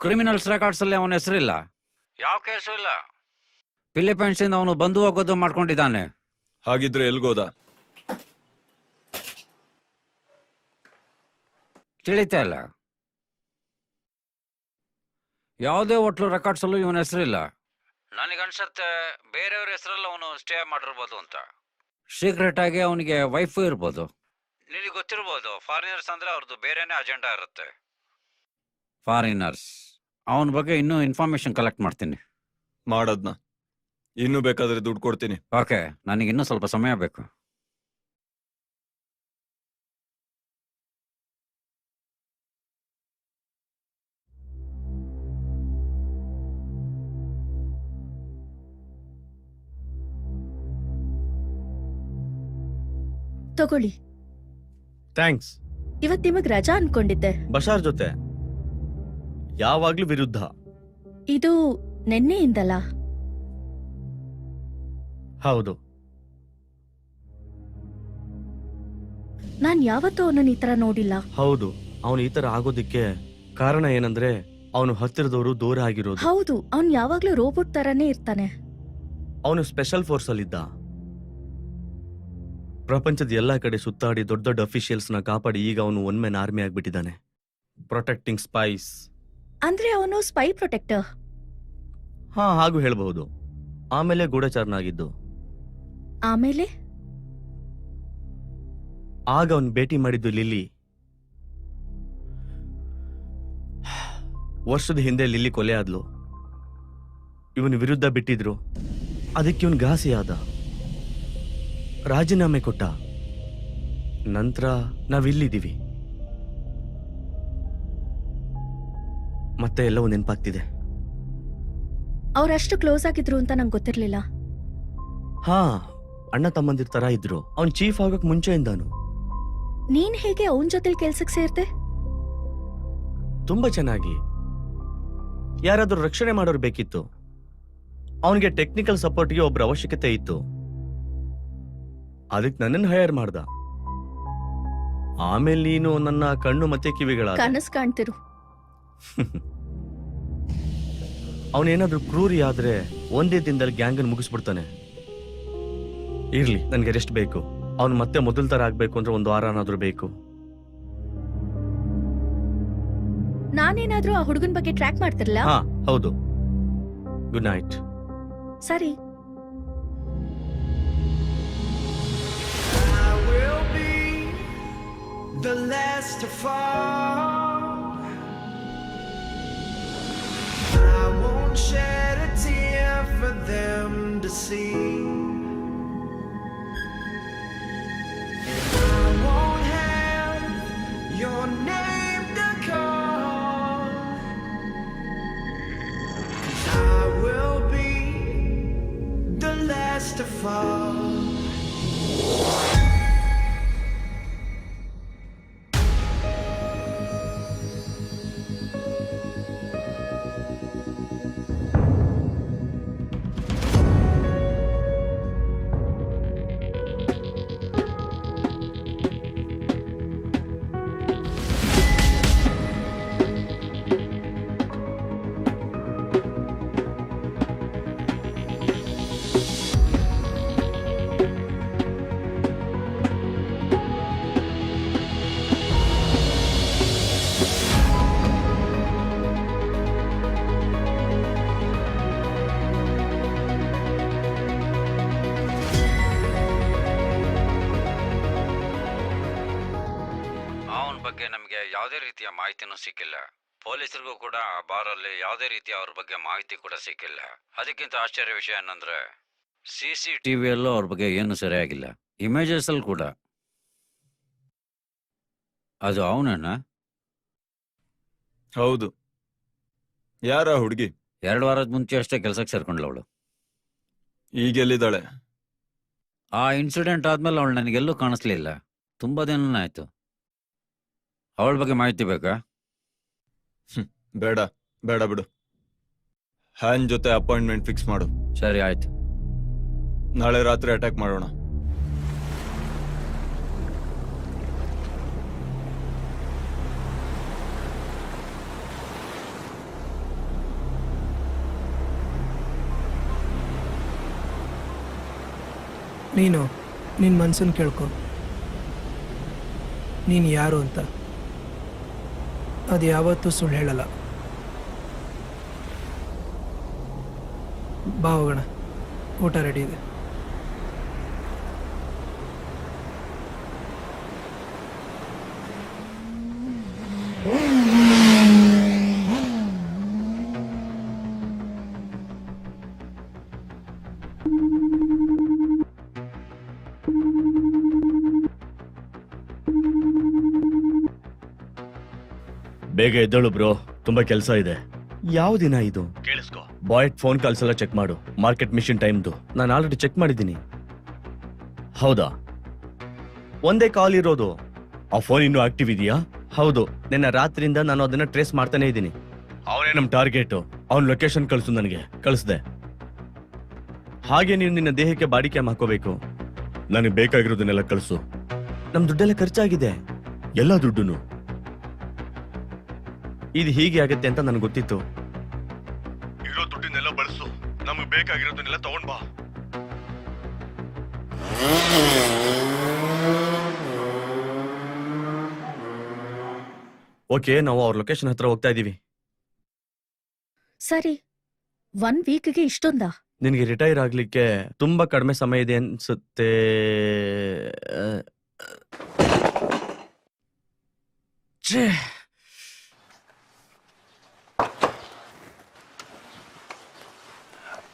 criminals records ಅಲ್ಲಿ ಅವನ ಹೆಸರಿಲ್ಲ, ಯಾವ ಕೇಸು ಇಲ್ಲ. ಫಿಲಿಪೈನ್ಸ್ ಇಂದ ಅವನು ಬಂದು ಹೋಗೋದು ಮಾಡ್ಕೊಂಡಿದ್ದಾನೆ. ಹಾಗಿದ್ರೆ ಎಲ್ಗೋದ? ತಿಳಿತಾ ಇಲ್ಲ. ಯಾವುದೇ ಹೋಟ್ಲು ರೆಕಾರ್ಡ್ಸ್ ಅಲ್ಲೂ ಇವನ ಹೆಸರಿಲ್ಲ. ನನಗನ್ಸತ್ತೆ ಬೇರೆಯವ್ರ ಹೆಸರಲ್ಲಿ ಅವನು ಸ್ಟೇ ಮಾಡಿರ್ಬೋದು ಅಂತ. ಸೀಕ್ರೆಟ್ ಆಗಿ ಅವನಿಗೆ ವೈಫ್ ಇರ್ಬೋದು. ನಿನಗೆ ಗೊತ್ತಿರ್ಬೋದು, ಫಾರಿನರ್ಸ್ ಅಂದ್ರೆ ಅವ್ರದ್ದು ಬೇರೆನೇ ಅಜೆಂಡಾ ಇರುತ್ತೆ. ಫಾರಿನರ್ಸ್ ಅವನ ಬಗ್ಗೆ ಇನ್ನೂ ಇನ್ಫಾರ್ಮೇಶನ್ ಕಲೆಕ್ಟ್ ಮಾಡ್ತೀನಿ. ಮಾಡದ್ನ, ಇನ್ನೂ ಬೇಕಾದ್ರೆ ದುಡ್ಡು ಕೊಡ್ತೀನಿ. ಓಕೆ, ನನಗೆ ಇನ್ನೂ ಸ್ವಲ್ಪ ಸಮಯ ಬೇಕು. ತಗೊಳ್ಳಿ. ಥ್ಯಾಂಕ್ಸ್. ಇವತ್ ನಿಮಗ್ ರಜಾ ಅನ್ಕೊಂಡಿದ್ದೆ. ಬಶಾರ್ ಜೊತೆ ಯಾವಾಗ್ಲೂ ವಿರುದ್ಧ. ಇದು ನೆನ್ನೆಯಿಂದಲ್ಲ? ಹೌದು. ನಾನ್ ಯಾವತ್ತೂ ಅವನನ್ನ ಈ ತರ ನೋಡಿಲ್ಲ. ಹೌದು, ಅವನು ಈ ತರ ಆಗೋದಿಕ್ಕೆ ಕಾರಣ ಏನಂದ್ರೆ ಅವನು ಹತ್ತಿರದವರು ದೂರ ಆಗಿರೋದು. ಹೌದು, ಅವ್ನ್ ಯಾವಾಗ್ಲೂ ರೋಬೋಟ್ ತರಾನೇ ಇರ್ತಾನೆ. ಅವನು ಸ್ಪೆಷಲ್ ಫೋರ್ಸ್ ಅಲ್ಲಿದ್ದ. ಪ್ರಪಂಚದ ಎಲ್ಲಾ ಕಡೆ ಸುತ್ತಾಡಿ ದೊಡ್ಡ ದೊಡ್ಡ ಅಫಿಷಿಯಲ್ಸ್ ನ ಕಾಪಾಡಿ ಈಗ ಅವನು ಒನ್ ಮ್ಯಾನ್ ಆರ್ಮಿ ಆಗ್ಬಿಟ್ಟಿದ್ದಾನೆ. Protecting spies. ಅಂದ್ರೆ ಅವನು ಸ್ಪೈ ಪ್ರೊಟೆಕ್ಟರ್? ಹಾ, ಹಾಗೂ ಹೇಳಬಹುದು. ಆಮೇಲೆ ಗೂಢಚಾರನಾಗಿದ್ದು. ಆಮೇಲೆ ಆಗ ಅವನು ಭೇಟಿ ಮಾಡಿದ್ದು ಲಿಲ್ಲಿ. ವರ್ಷದ ಹಿಂದೆ ಲಿಲ್ಲಿ ಕೊಲೆ ಆದ್ಲು. ಇವನು ವಿರುದ್ಧ ಬಿಟ್ಟಿದ್ರು. ಅದಕ್ಕೆ ಇವನು ಘಾಸಿ ಆದ, ರಾಜೀನಾಮೆ ಕೊಟ್ಟ. ನಂತರ ನಾವಿಲ್ಲಿದ್ದೀವಿ. ಮತ್ತೆ ಎಲ್ಲವೂ ನೆನಪಾಗ್ತಿದೆ. ಅವ್ರಷ್ಟು ಕ್ಲೋಸ್ ಆಗಿದ್ರು ಅಂತ ನಂಗೆ ಗೊತ್ತಿರ್ಲಿಲ್ಲ. ಹಾ, ಅಣ್ಣ ತಮ್ಮಂದಿರ ತರ ಇದ್ರು. ಅವ್ನ್ ಚೀಫ್ ಆಗಕ್ ಮುಂಚೆಯಿಂದಾನು. ನೀನ್ ಹೇಗೆ ಅವನ್ ಜೊತೆಲಿ ಕೆಲ್ಸಕ್ಕೆ ಸೇರ್ದೆ? ತುಂಬಾ ಚೆನ್ನಾಗಿ. ಯಾರಾದ್ರೂ ರಕ್ಷಣೆ ಮಾಡೋರು ಬೇಕಿತ್ತು. ಅವನಿಗೆ ಟೆಕ್ನಿಕಲ್ ಸಪೋರ್ಟ್ಗೆ ಒಬ್ರ ಅವಶ್ಯಕತೆ ಇತ್ತು. ಅದಕ್ಕೆ ನನ್ನನ್ನು ಹೈಯರ್ ಮಾಡ್ದ. ಆಮೇಲೆ ನೀನು ನನ್ನ ಕಣ್ಣು ಮತ್ತೆ ಕಿವಿಗಳ ಕನಸು ಕಾಣ್ತಿರು. ಅವನೇನಾದ್ರೂ ಕ್ರೂರಿ ಆದ್ರೆ ಒಂದೇ ದಿನದಲ್ಲಿ ಗ್ಯಾಂಗನ್ ಮುಗಿಸ್ಬಿಡ್ತಾನೆ. ಇರ್ಲಿ, ನನ್ಗೆ ರೆಸ್ಟ್ ಬೇಕು. ಅವನು ಮತ್ತೆ ಮೊದಲ ತರ ಆಗ್ಬೇಕು ಅಂದ್ರೆ ಒಂದು ವಾರನಾದ್ರೂ ಬೇಕು. ನಾನೇನಾದ್ರೂ ಆ ಹುಡುಗನ್ ಬಗ್ಗೆ ಟ್ರ್ಯಾಕ್ ಮಾಡ್ತಿರ್ಲಾ? ಹಾ, ಹೌದು. Good night. ಸರಿ. I will be the last to fall. I won't shed a tear for them to see. I won't have your name to call. 'Cause I will be the last to fall. ಯಾವುದೇ ರೀತಿಯ ಮಾಹಿತಿನೂ ಸಿಕ್ಕಿಲ್ಲ. ಪೊಲೀಸರಿಗೂ ಕೂಡ ಆ ಬಾರಲ್ಲಿ ಯಾವುದೇ ರೀತಿಯ ಅವ್ರ ಬಗ್ಗೆ ಮಾಹಿತಿ ಕೂಡ ಸಿಕ್ಕಿಲ್ಲ. ಅದಕ್ಕಿಂತ ಆಶ್ಚರ್ಯ ವಿಷಯ ಏನಂದ್ರೆ CCTVಯಲ್ಲೂ ಅವ್ರ ಬಗ್ಗೆ ಏನು ಸರಿಯಾಗಿಲ್ಲ. ಇಮೇಜಸ್ ಅಲ್ಲಿ ಕೂಡ. ಅದು ಅವನನ್ನ? ಹೌದು. ಯಾರ ಹುಡುಗಿ? 2 ವಾರದ ಮುಂಚೆ ಅಷ್ಟೇ ಕೆಲ್ಸಕ್ಕೆ ಸೇರ್ಕೊಂಡ್ಲ ಅವಳು. ಈಗೆಲ್ಲಿದ್ದಾಳೆ? ಆ ಇನ್ಸಿಡೆಂಟ್ ಆದ್ಮೇಲೆ ಅವಳು ನನಗೆಲ್ಲೂ ಕಾಣಿಸ್ಲಿಲ್ಲ. ತುಂಬಾ ದಿನ ಆಯ್ತು. ಅವಳ ಬಗ್ಗೆ ಮಾಹಿತಿ ಬೇಕಾ? ಬೇಡ ಬೇಡ ಬಿಡು. ಹ್ಯಾನ್ ಜೊತೆ ಅಪಾಯಿಂಟ್ಮೆಂಟ್ ಫಿಕ್ಸ್ ಮಾಡು. ಸರಿ ಆಯ್ತು. ನಾಳೆ ರಾತ್ರಿ ಅಟ್ಯಾಕ್ ಮಾಡೋಣ. ನೀನು ನಿನ್ನ ಮನ್ಸನ್ನು ಕೇಳ್ಕೊ, ನೀನು ಯಾರು ಅಂತ. ಅದು ಯಾವತ್ತೂ ಸುಳ್ಳು ಹೇಳಲ್ಲ. ಬಾ ಹೋಗೋಣ, ಊಟ ರೆಡಿ ಇದೆ. ಬೇಗ ಎದ್ದಳು ಬ್ರೋ, ತುಂಬಾ ಕೆಲಸ ಇದೆ. ಯಾವ ದಿನ ಇದು? ಕೇಳಿಸ್ಕೊ. ಬಾಯ್ ಫೋನ್ ಕಾಲ್ಸ್ ಎಲ್ಲ ಚೆಕ್ ಮಾಡು. ಮಾರ್ಕೆಟ್ ಮಿಷನ್ ಟೈಮ್ದು ನಾನು ಆಲ್ರೆಡಿ ಚೆಕ್ ಮಾಡಿದ್ದೀನಿ. ಹೌದಾ? ಒಂದೇ ಕಾಲ್ ಇರೋದು. ಆ ಫೋನ್ ಇನ್ನೂ ಆಕ್ಟಿವ್ ಇದೆಯಾ? ಹೌದು, ನಿನ್ನ ರಾತ್ರಿಯಿಂದ ನಾನು ಅದನ್ನ ಟ್ರೇಸ್ ಮಾಡ್ತಾನೆ ಇದ್ದೀನಿ. ಅವನೇ ನಮ್ ಟಾರ್ಗೆಟ್. ಅವನ ಲೊಕೇಶನ್ ಕಳಿಸು ನನಗೆ. ಕಳಿಸ್ದೆ. ಹಾಗೆ ನೀನು ನಿನ್ನ ದೇಹಕ್ಕೆ ಬಾಡಿ ಕ್ಯಾಮ್ ಹಾಕೋಬೇಕು. ನನಗೆ ಬೇಕಾಗಿರೋದನ್ನೆಲ್ಲ ಕಳಿಸು. ನಮ್ ದುಡ್ಡೆಲ್ಲ ಖರ್ಚಾಗಿದೆ, ಎಲ್ಲ ದುಡ್ಡುನು. ಇದು ಹೀಗೆ ಆಗತ್ತೆ ಅಂತ ನನಗೆ ಗೊತ್ತಿತ್ತು. ಇರೋ ದುಡ್ಡನ್ನೆಲ್ಲ ಬಳಸು, ನಮಗೆ ಬೇಕಾಗಿರೋದನ್ನೆಲ್ಲ ತಗೊಂಡ್ ಬಾ. ಓಕೆ, ನಾವು ಅವ್ರ ಲೊಕೇಶನ್ ಹತ್ರ ಹೋಗ್ತಾ ಇದೀವಿ. ಸರಿ, 1 ವೀಕ್ಗೆ ಇಷ್ಟೊಂದಾ? ನಿನಗೆ ರಿಟೈರ್ ಆಗ್ಲಿಕ್ಕೆ ತುಂಬಾ ಕಡಿಮೆ ಸಮಯ ಇದೆ ಅನ್ಸುತ್ತೆ.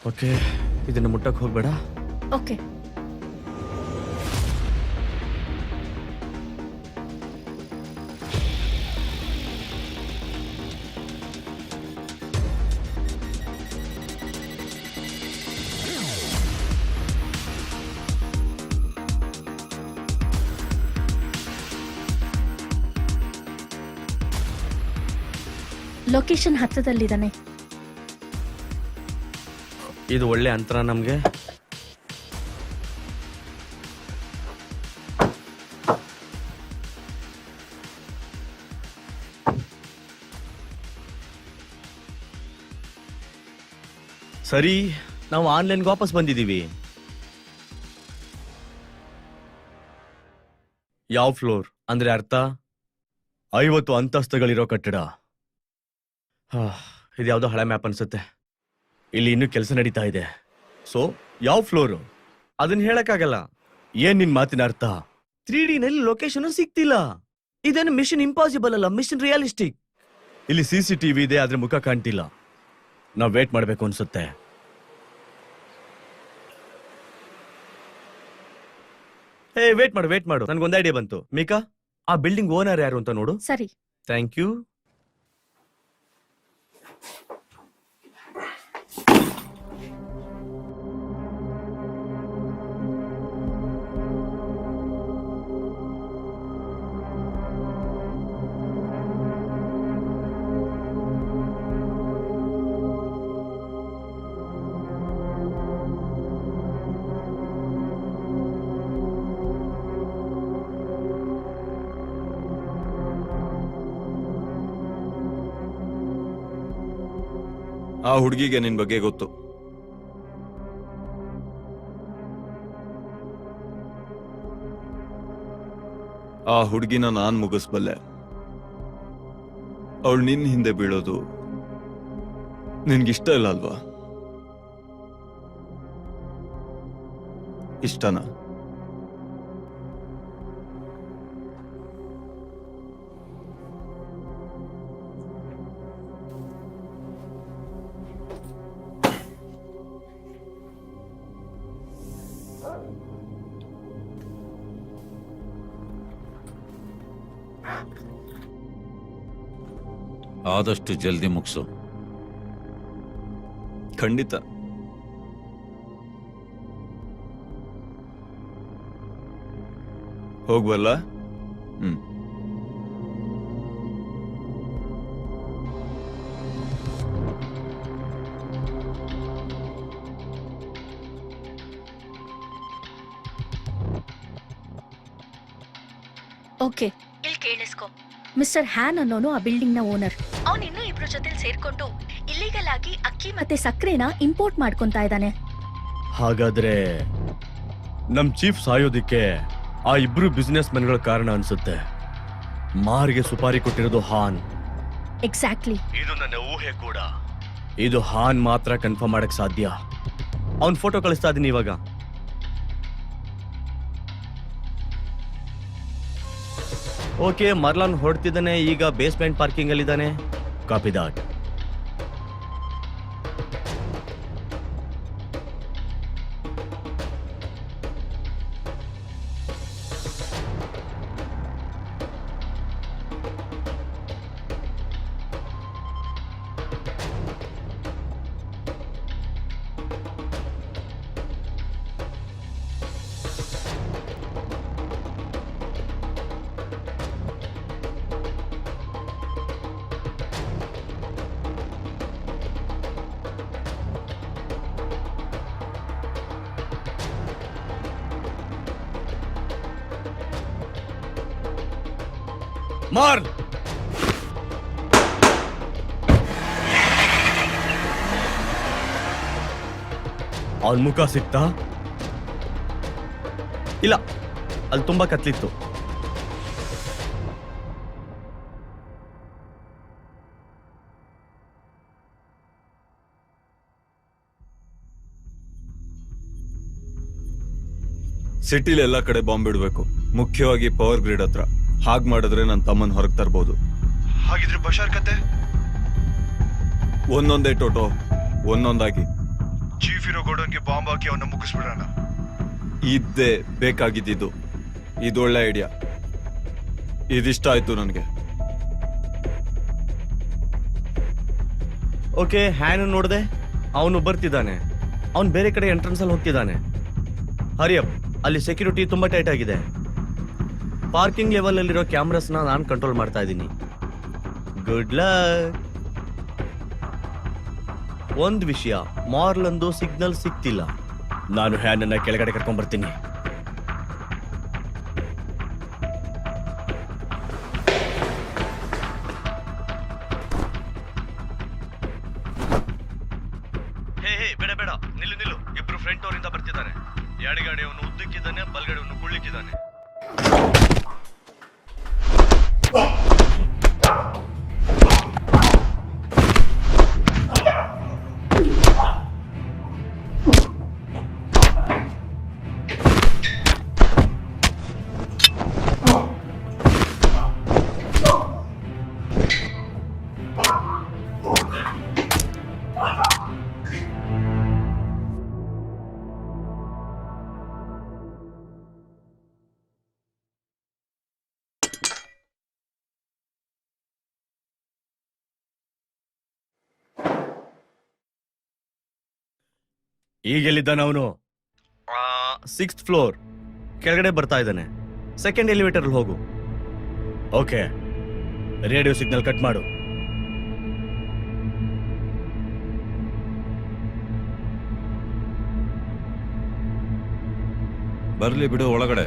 ಓಕೆ, ಇದನ್ನ ಮುಟ್ಟಕ್ ಹೋಗ್ಬೇಡ. ಓಕೆ. ಲೊಕೇಶನ್ ಹತ್ತದಲ್ಲಿದ್ದಾನೆ. ಇದು ಒಳ್ಳೆ ಅಂತರ ನಮ್ಗೆ. ಸರಿ, ನಾವು ಆನ್ಲೈನ್ಗೆ ವಾಪಸ್ ಬಂದಿದ್ದೀವಿ. ಯಾವ ಫ್ಲೋರ್ ಅಂದ್ರೆ ಅರ್ಥ? 50 ಅಂತಸ್ತುಗಳಿರೋ ಕಟ್ಟಡ. ಇದು ಯಾವ್ದೋ ಹಳೆ ಮ್ಯಾಪ್ ಅನ್ಸುತ್ತೆ. ಇಲ್ಲಿ ಇನ್ನೂ ಕೆಲಸ ನಡೀತಾ ಇದೆ. ಸೊ ಯಾವ ಫ್ಲೋರು ಅದನ್ನ ಹೇಳಕ್ಕಾಗಲ್ಲ. ಏನ್ ನಿನ್ ಮಾತಿನ ಅರ್ಥ? 3D ನಲ್ಲಿ ಲೊಕೇಶನ್ ಸಿಗ್ತಿಲ್ಲ. ಇದೇನು ಮಿಷನ್ ಇಂಪಾಸಿಬಲ್ ಅಲ್ಲ, ಮಿಷನ್ ರಿಯಲಿಸ್ಟಿಕ್. ಇಲ್ಲಿ CCTV ಇದೆ, ಆದ್ರೆ ಮುಖ ಕಾಣ್ತಿಲ್ಲ. ನಾವ್ ವೇಟ್ ಮಾಡ್ಬೇಕು ಅನ್ಸುತ್ತೆ. ಹೇ, ವೇಟ್ ಮಾಡು. ನನ್ಗೊಂದು ಐಡಿಯಾ ಬಂತು. ಮೀಕಾ, ಆ ಬಿಲ್ಡಿಂಗ್ ಓನರ್ ಯಾರು ಅಂತ ನೋಡು. ಸರಿ. Thank you. ಆ ಹುಡುಗಿಗೆ ನಿನ್ ಬಗ್ಗೆ ಗೊತ್ತು. ಆ ಹುಡುಗಿನ ನಾನ್ ಮುಗಿಸ್ಬಲ್ಲೆ. ಅವಳು ನಿನ್ ಹಿಂದೆ ಬೀಳೋದು ನಿನ್ಗಿಷ್ಟ ಇಲ್ಲ ಅಲ್ವಾ? ಇಷ್ಟನಾ? ಆದಷ್ಟು ಜಲ್ದಿ ಮುಗಿಸು. ಖಂಡಿತ. ಹೋಗ್ವಲ್ಲ? ಓಕೆ, ಇಲ್ಲಿ ಕೇಳಿಸ್ಕೊ. ಮಿಸ್ಟರ್ ಹ್ಯಾನ್ ಅನ್ನೋನು ಆ ಬಿಲ್ಡಿಂಗ್ ನ ಓನರ್. ಅವನ್ ಇನ್ನೂ ಇಬ್ರು ಜೊತೆ ಸೇರ್ಕೊಂಡು ಇಲ್ಲಿಗಲ್ ಆಗಿ ಅಕ್ಕಿ ಮತ್ತೆ ಸಕ್ಕರೆನ ಇಂಪೋರ್ಟ್ ಮಾಡ್ಕೊಂತಾ ಇದ್ದಾನೆ. ಹಾಗಾದ್ರೆ ನಮ್ ಚೀಫ್ ಸಾಯೋದಿಕ್ಕೆ ಆ ಇಬ್ರು ಬಿಸ್ನೆಸ್ ಮೆನ್ಗಳ ಕಾರಣ ಅನ್ಸುತ್ತೆ. ಮಾರ್ಗೆ ಸುಪಾರಿ ಕೊಟ್ಟಿರೋದು ಹಾನ್. ಎಕ್ಸಾಕ್ಟ್ಲಿ. ಇದು ನನ್ನ ಊಹೆ ಕೂಡ. ಇದು ಹಾನ್ ಮಾತ್ರ ಕನ್ಫರ್ಮ್ ಮಾಡಕ್ ಸಾಧ್ಯ. ಅವನ್ ಫೋಟೋ ಕಳಿಸ್ತಾ ಇದೀನಿ ಇವಾಗ. ಓಕೆ, ಮರ್ಲಾನ್ ಹೊಡ್ತಿದ್ದಾನೆ. ಈಗ ಬೇಸ್ಮೆಂಟ್ ಪಾರ್ಕಿಂಗ್ ಅಲ್ಲಿ ಇದ್ದಾನೆ. ಕಾಪಿ ದಾಟ್. ಮಾರ್ಲ್, ಅವನ್ ಮುಖ ಸಿಕ್ತಾ? ಇಲ್ಲ, ಅಲ್ಲಿ ತುಂಬಾ ಕತ್ಲಿತ್ತು. ಸಿಟಿಲಿ ಎಲ್ಲಾ ಕಡೆ ಬಾಂಬ್ ಇಡ್ಬೇಕು, ಮುಖ್ಯವಾಗಿ ಪವರ್ ಗ್ರಿಡ್ ಹತ್ರ. ಹಾಗ್ ಮಾಡಿದ್ರೆ ನನ್ನ ತಮ್ಮನ್ ಹೊರಗೆ ತರ್ಬೋದು. ಹಾಗಿದ್ರೆ ಬಶಾರ್ ಕತೆ ಒಂದೊಂದೇ ಟೋಟೋ, ಒಂದೊಂದಾಗಿ. ಚೀಫ್ ಇರೋ ಗೋಡನ್ಗೆ ಬಾಂಬ್ ಹಾಕಿ ಅವನ್ನ ಮುಗಿಸ್ಬಿಡೋಣ. ಇದ್ದೇ ಬೇಕಾಗಿದ್ದು. ಇದೊಳ್ಳೆ ಐಡಿಯಾ. ಇದಿಷ್ಟ ಆಯ್ತು ನನಗೆ. ಓಕೆ, ಹ್ಯಾನ್ ನೋಡ್ದೆ, ಅವನು ಬರ್ತಿದ್ದಾನೆ. ಅವನು ಬೇರೆ ಕಡೆ ಎಂಟ್ರೆನ್ಸ್ ಅಲ್ಲಿ ಹೋಗ್ತಿದ್ದಾನೆ. ಹರಿಯಪ್, ಅಲ್ಲಿ ಸೆಕ್ಯೂರಿಟಿ ತುಂಬಾ ಟೈಟ್ ಆಗಿದೆ. ಪಾರ್ಕಿಂಗ್ ಲೆವೆಲ್ ಅಲ್ಲಿರೋ ಕ್ಯಾಮ್ರಾಸ್ನ ನಾನು ಕಂಟ್ರೋಲ್ ಮಾಡ್ತಾ ಇದ್ದೀನಿ. Good luck. ಒಂದ್ ವಿಷಯ, ಮಾರ್ಲಂದು ಸಿಗ್ನಲ್ ಸಿಗ್ತಿಲ್ಲ. ನಾನು ಹ್ಯಾನನ್ನ ಕೆಳಗಡೆ ಕರ್ಕೊಂಡ್ ಬರ್ತೀನಿ. ಬೇಡ ಬೇಡ, ನಿಲ್ಲು ನಿಲ್ಲು. ಇಬ್ರು ಫ್ರಂಟ್ ಅವರಿಂದ ಬರ್ತಿದ್ದಾರೆ. ಎಡಗಡೆ ಅವನು ಉದ್ದಕ್ಕಿದ್ದಾನೆ, ಬಲ್ಗಡೆ ಅವನು ಕುಳ್ಳಿಕ್ಕಿದ್ದಾನೆ. ಈಗೆಲ್ಲಿದ್ದಾನೆ ಅವನು? 6th ಫ್ಲೋರ್ ಕೆಳಗಡೆ ಬರ್ತಾ ಇದ್ದಾನೆ. ಸೆಕೆಂಡ್ ಎಲಿವೇಟರ್ ಹೋಗು. ಓಕೆ, ರೇಡಿಯೋ ಸಿಗ್ನಲ್ ಕಟ್ ಮಾಡು. ಬರ್ಲಿ ಬಿಡು ಒಳಗಡೆ.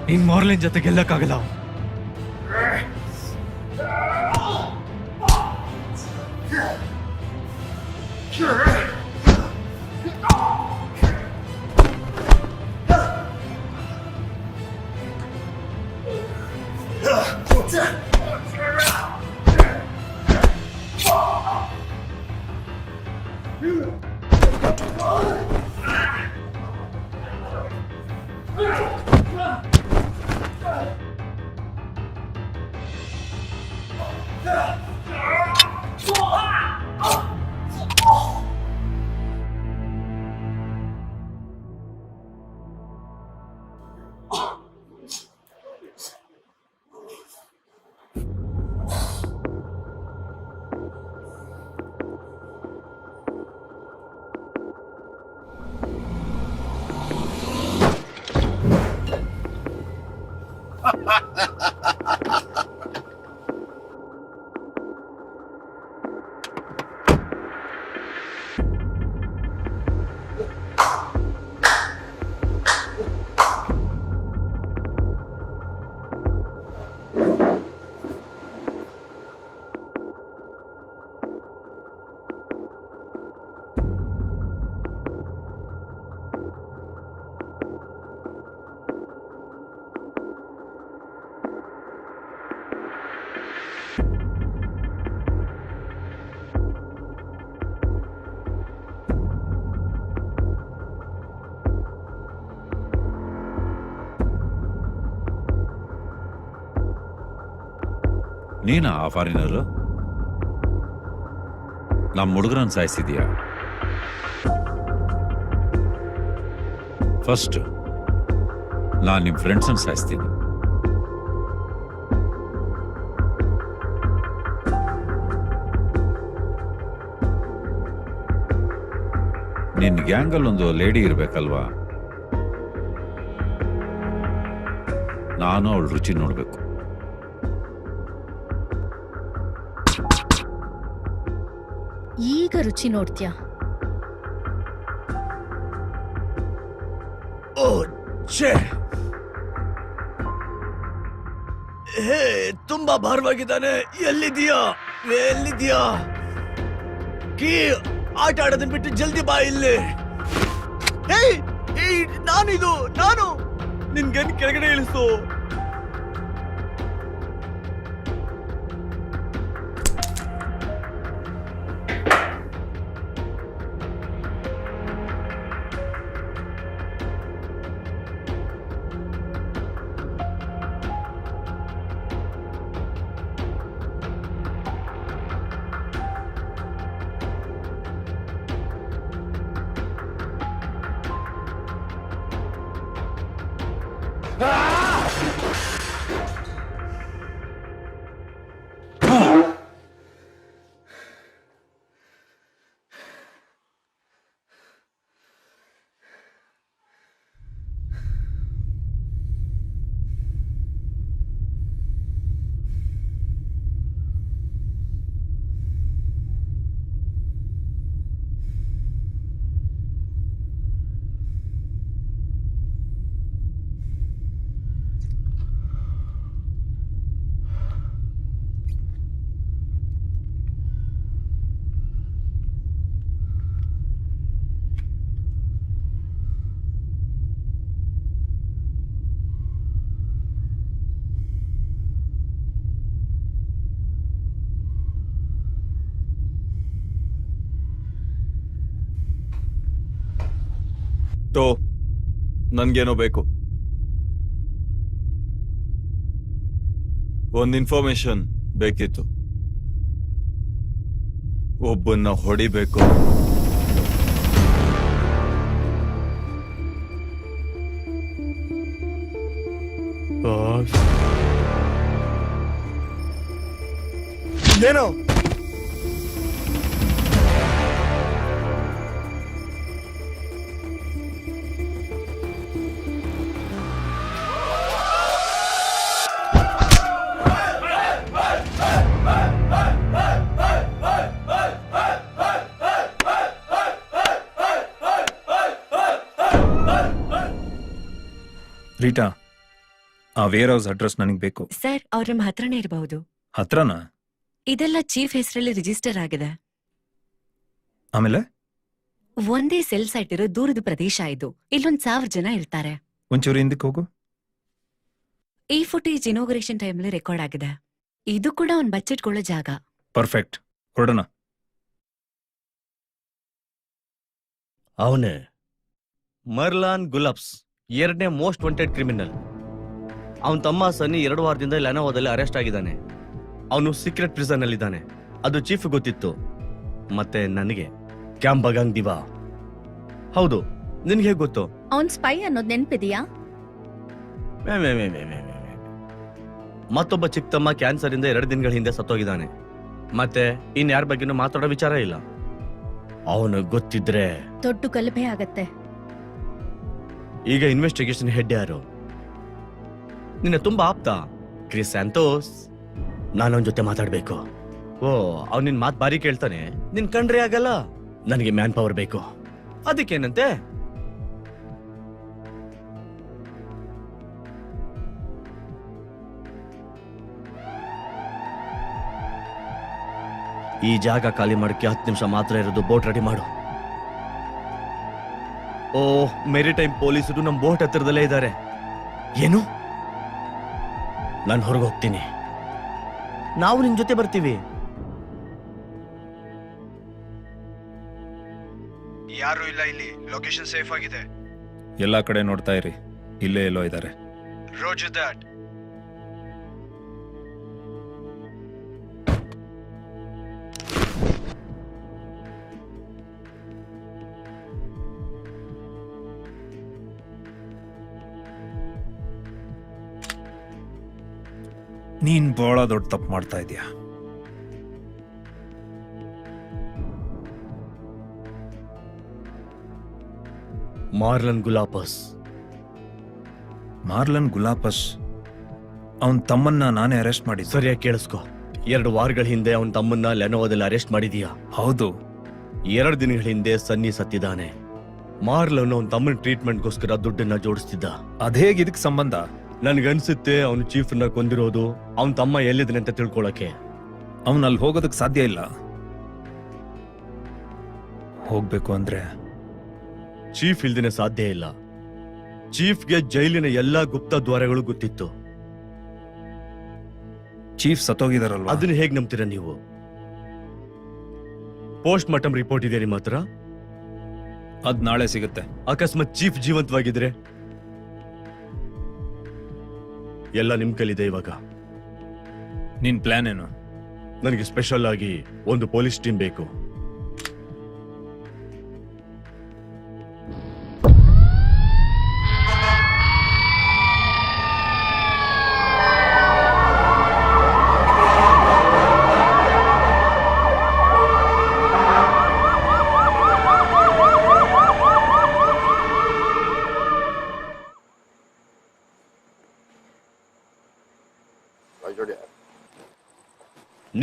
ನೀನ್ ಮಾರ್ಲಿನ್ ಜೊತೆ ಗೆಲ್ಲಕ್ಕಾಗಲ್ಲ. ನೀನಾ ಆ ಫಾರಿನರು? ನಮ್ಮ ಹುಡುಗರನ್ನ ಸಾಯಿಸಿದ್ಯಾ? ಫಸ್ಟ್ ನಾನು ನಿಮ್ಮ ಫ್ರೆಂಡ್ಸನ್ನು ಸಾಯಿಸ್ತೀನಿ. ನಿನ್ನ ಗ್ಯಾಂಗಲ್ಲಿ ಒಂದು ಲೇಡಿ ಇರ್ಬೇಕಲ್ವಾ? ನಾನು ಅವಳ ರುಚಿ ನೋಡ್ಬೇಕು. ಈಗ ರುಚಿ ನೋಡ್ತೀಯಾ? ಓ ಛೇ, ಹೇ ತುಂಬಾ ಭಾರವಾಗಿದ್ದಾನೆ. ಎಲ್ಲಿದ್ಯಾ? ಎಲ್ಲಿದ್ಯಾ? ಕೀ ಆಟ ಆಡೋದನ್ನ ಬಿಟ್ಟು ಜಲ್ದಿ ಬಾ ಇಲ್ಲಿ. ನಾನು ನಿನ್ಗೇನ್ ಕೆಳಗಡೆ ಇಳಿಸು. ನನ್ಗೇನೋ ಬೇಕು. ಒಂದು ಇನ್ಫಾರ್ಮೇಶನ್ ಬೇಕಿತ್ತು. ಒಬ್ಬನ್ನ ಹೊಡಿಬೇಕು. ಏನೋ ರೀಟಾ, ಆ ವೇರ್ ಹೌಸ್ ಅಡ್ರೆಸ್ ನನಗೆ ಬೇಕು. ಸರ್ ಅವ್ರ ನಮ್ಮ ಹತ್ರನೇ ಇರಬಹುದು. ಹತ್ರನಾ? ಇದೆಲ್ಲ ಚೀಫ್ ಹೆಸರಲ್ಲಿ ರಿಜಿಸ್ಟರ್ ಆಗಿದೆ. ಆಮೇಲೆ ಒಂದೇ ಸೆಲ್ ಸೈಟ್ ಇರೋ ದೂರದ ಪ್ರದೇಶ ಇದು. ಇಲ್ಲೊಂದ್ 1000 ಜನ ಇರ್ತಾರೆ. ಒಂಚೂರು ಹಿಂದಕ್ಕೆ ಹೋಗು. ಈ ಫುಟೇಜ್ ಇನಾಗ್ರೇಷನ್ ಟೈಮಲ್ಲಿ ರೆಕಾರ್ಡ್ ಆಗಿದೆ. ಇದು ಕೂಡ ಒಂದ್ ಬಚ್ಚಿಟ್ಕೊಳ್ಳೋ ಜಾಗ. ಪರ್ಫೆಕ್ಟ್, ಹೊರಡೋಣ. ಅವನೇ ಮರ್ಲಾನ್ ಗುಲಾಬ್ಸ್, 2ನೇ ಮೋಸ್ಟ್ ವಾಂಟೆಡ್ ಕ್ರಿಮಿನಲ್. ಅವನ ತಮ್ಮ ಸನ್ನಿ 2 ವಾರದಿಂದ ಲೆನೋವಾದಲ್ಲಿ ಅರೆಸ್ಟ್ ಆಗಿದ್ದಾನೆ. ಅವನು ಸೀಕ್ರೆಟ್ ಪ್ರಿಸನ್ ಅಲ್ಲಿದ್ದಾನೆ. ಅದು ಚೀಫ್ ಗೊತ್ತಿತ್ತು, ಮತ್ತೆ ನನಗೆ. ಕ್ಯಾಂಪ್ ಬಗಾಂಗ್ ದಿವಾ. ಹೌದು, ನಿನ್ಗೆ ಹೇಗೆ ಗೊತ್ತು? ಅವನ್ ಸ್ಪೈ ಅನ್ನೋದ್ ನೆನ್ಪಿದೆಯಾ? ಮತ್ತೊಬ್ಬ ಚಿಕ್ಕ ತಮ್ಮ ಕ್ಯಾನ್ಸರ್ ಇಂದ 2 ದಿನಗಳ ಹಿಂದೆ ಸತ್ತೋಗಿದ್ದಾನೆ. ಮತ್ತೆ ಇನ್ಯಾರ ಬಗ್ಗೆನೂ ಮಾತಾಡೋ ವಿಚಾರ ಇಲ್ಲ. ಅವನು ಗೊತ್ತಿದ್ರೆ ದೊಡ್ಡ ಗಲಭೆ ಆಗತ್ತೆ. ಈಗ ಇನ್ವೆಸ್ಟಿಗೇಷನ್ ಹೆಡ್ ಯಾರು? ನಿನ್ನ ತುಂಬಾ ಆಪ್ತ ಕ್ರಿಸ್ ಸ್ಯಾಂತೋಸ್. ನಾನವನ್ ಜೊತೆ ಮಾತಾಡ್ಬೇಕು. ಓ, ಅವ್ನು ನಿನ್ ಮಾತ್ ಬಾರಿ ಕೇಳ್ತಾನೆ. ನಿನ್ ಕಂಡ್ರೆ ಆಗಲ್ಲ. ನನಗೆ ಮ್ಯಾನ್ ಪವರ್ ಬೇಕು. ಅದಕ್ಕೇನಂತೆ? ಈ ಜಾಗ ಖಾಲಿ ಮಾಡಕ್ಕೆ 10 ನಿಮಿಷ ಮಾತ್ರ ಇರೋದು. ಬೋಟ್ ರೆಡಿ ಮಾಡು. ಓ, ಮೆರಿಟೈಮ್ ಪೊಲೀಸರು ನಮ್ ಬೋಟ್ ಹತ್ತಿರದಲ್ಲೇ ಇದ್ದಾರೆ. ಏನು? ನಾನು ಹೊರಗೆ ಹೋಗ್ತೀನಿ. ನಾವು ನಿನ್ ಜೊತೆ ಬರ್ತೀವಿ. ಯಾರು ಇಲ್ಲ ಇಲ್ಲಿ. ಲೊಕೇಶನ್ ಸೇಫ್ ಆಗಿದೆ. ಎಲ್ಲಾ ಕಡೆ ನೋಡ್ತಾ ಇರಿ, ಇಲ್ಲೇ ಎಲ್ಲೋ ಇದ್ದಾರೆ. Roger that. ನೀನ್ ಬಹಳ ದೊಡ್ಡ ತಪ್ಪು ಮಾಡ್ತಾ ಇದೀಯ. ಮಾರ್ಲನ್ ಗುಲಾಪಸ್. ಮಾರ್ಲನ್ ಗುಲಾಪಸ್ ಅವನ್ ತಮ್ಮನ್ನ ನಾನೇ ಅರೆಸ್ಟ್ ಮಾಡಿದ್ದೆ. ಸರಿಯಾಗಿ ಕೇಳಿಸ್ಕೊ. 2 ವಾರಗಳ ಹಿಂದೆ ಅವನ ತಮ್ಮನ್ನ ಲೆನೋವಾದಲ್ಲಿ ಅರೆಸ್ಟ್ ಮಾಡಿದೀಯಾ? ಹೌದು. 2 ದಿನಗಳ ಹಿಂದೆ ಸನ್ನಿ ಸತ್ತಿದ್ದಾನೆ. ಮಾರ್ಲನ್ ಅವನ ತಮ್ಮನ ಟ್ರೀಟ್ಮೆಂಟ್ಗೋಸ್ಕರ ದುಡ್ಡನ್ನ ಜೋಡಿಸ್ತಿದ್ದ. ಅದೇಗ್ ಇದಕ್ ಸಂಬಂಧ? ನನ್ಗನ್ಸುತ್ತೆ ಅವನು ಚೀಫ್ನ ಕೊಂದಿರೋದು ಅವನ ತಮ್ಮ ಎಲ್ಲಿದ್ದಾನೆ ಅಂತ ತಿಳ್ಕೊಳಕ್ಕೆ. ಅವನ್ ಅಲ್ಲಿ ಹೋಗೋದಕ್ ಸಾಧ್ಯ ಇಲ್ಲ. ಹೋಗ್ಬೇಕು ಅಂದ್ರೆ ಚೀಫ್ ಇಲ್ದೇನೆ ಸಾಧ್ಯ ಇಲ್ಲ. ಚೀಫ್ಗೆ ಜೈಲಿನ ಎಲ್ಲಾ ಗುಪ್ತ ದ್ವಾರಗಳು ಗೊತ್ತಿತ್ತು. ಚೀಫ್ ಸತ್ತೋಗಿದಾರಲ್ವಾ? ಅದನ್ನ ಹೇಗ್ ನಂಬ್ತೀರಾ ನೀವು? ಪೋಸ್ಟ್ ಮಾರ್ಟಮ್ ರಿಪೋರ್ಟ್ ಇದೆ ನಿಮ್ಮ ಹತ್ರ? ಅದ್ ನಾಳೆ ಸಿಗುತ್ತೆ. ಅಕಸ್ಮಾತ್ ಚೀಫ್ ಜೀವಂತವಾಗಿದ್ರೆ? ಎಲ್ಲ ನಿಮ್ ಕೈಲಿದೆ ಇವಾಗ. ನಿನ್ ಪ್ಲಾನ್ ಏನು? ನನಗೆ ಸ್ಪೆಷಲ್ ಆಗಿ ಒಂದು ಪೊಲೀಸ್ ಟೀಮ್ ಬೇಕು.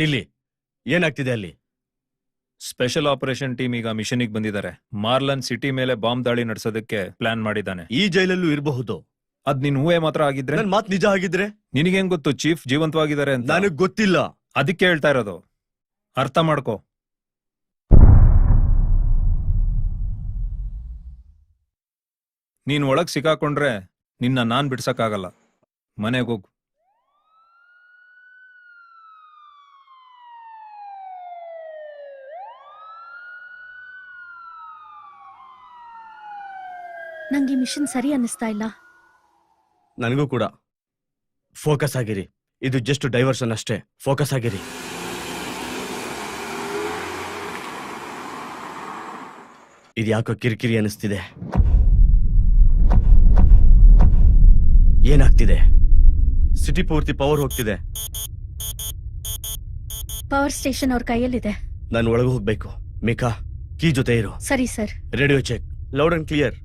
ನಿಲ್ಲಿ, ಏನಾಗ್ತಿದೆ ಅಲ್ಲಿ? ಸ್ಪೆಷಲ್ ಆಪರೇಷನ್ ಟೀಮ್ ಈಗ ಮಿಷನ್ಗೆ ಬಂದಿದ್ದಾರೆ. ಮಾರ್ಲನ್ ಸಿಟಿ ಮೇಲೆ ಬಾಂಬ್ ದಾಳಿ ನಡೆಸೋದಕ್ಕೆ ಪ್ಲಾನ್ ಮಾಡಿದ್ದಾನೆ. ಈ ಜೈಲಲ್ಲೂ ಇರಬಹುದು. ಅದ್ ನಿನ್ ಊಹೆ ಮಾತ್ರ ಆಗಿದ್ರೆ? ನನ್ ಮಾತ್ ನಿಜ ಆಗಿದ್ರೆ? ನಿನಗೇನ್ ಗೊತ್ತು ಚೀಫ್ ಜೀವಂತವಾಗಿದ್ದಾರೆ ಅಂತ? ನನಗ್ ಗೊತ್ತಿಲ್ಲ. ಅದಕ್ಕೆ ಹೇಳ್ತಾ ಇರೋದು, ಅರ್ಥ ಮಾಡ್ಕೋ. ನೀನ್ ಒಳಗ್ ಸಿಕ್ಕಾಕೊಂಡ್ರೆ ನಿನ್ನ ನಾನ್ ಬಿಡ್ಸಕ್ಕಾಗಲ್ಲ. ಮನೆಗೆ ಹೋಗು. ನಂಗೆ ಮಿಷನ್ ಸರಿ ಅನ್ನಿಸ್ತಾ ಇಲ್ಲ. ನನಗೂ ಕೂಡ. ಫೋಕಸ್ ಆಗಿರಿ. ಇದು ಜಸ್ಟ್ ಡೈವರ್ಷನ್ ಅಷ್ಟೇ. ಫೋಕಸ್ ಆಗಿರಿ. ಇದ್ಯಾಕೋ ಕಿರಿಕಿರಿ ಅನಿಸ್ತಿದೆ. ಏನಾಗ್ತಿದೆ? ಸಿಟಿ ಪೂರ್ತಿ ಪವರ್ ಹೋಗ್ತಿದೆ. ಪವರ್ ಸ್ಟೇಷನ್ ಅವ್ರ ಕೈಯಲ್ಲಿದೆ. ನಾನು ಒಳಗೆ ಹೋಗ್ಬೇಕು. ಮಿಕಾ, ಕೀ ಜೊತೆ ಇರು. ಸರಿ sir. Radio check loud and clear.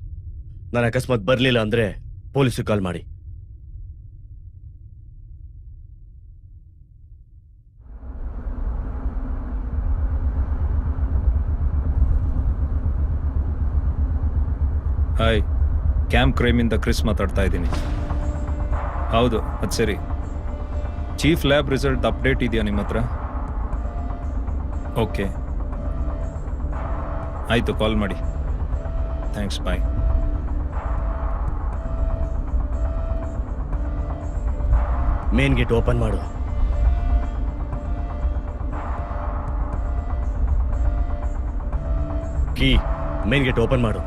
ನಾನು ಅಕಸ್ಮಾತ್ ಬರ್ಲಿಲ್ಲ ಅಂದ್ರೆ ಪೊಲೀಸ್ ಕಾಲ್ ಮಾಡಿ. ಹಾಯ್, ಕ್ಯಾಂಪ್ ಕ್ರೈಮ್ ಇಂದ ಕ್ರಿಸ್ ಮಾತಾಡ್ತಾ ಇದ್ದೀನಿ. ಹೌದು ಅದು ಸರಿ. ಚೀಫ್ ಲ್ಯಾಬ್ ರಿಸಲ್ಟ್ ಅಪ್ಡೇಟ್ ಇದೆಯಾ ನಿಮ್ಮ ಹತ್ರ? ಓಕೆ ಆಯಿತು, ಕಾಲ್ ಮಾಡಿ. ಥ್ಯಾಂಕ್ಸ್, ಬಾಯ್. ಮೇನ್ ಗೇಟ್ ಓಪನ್ ಮಾಡು. ಕೀ ಮೇನ್ ಗೇಟ್ ಓಪನ್ ಮಾಡು.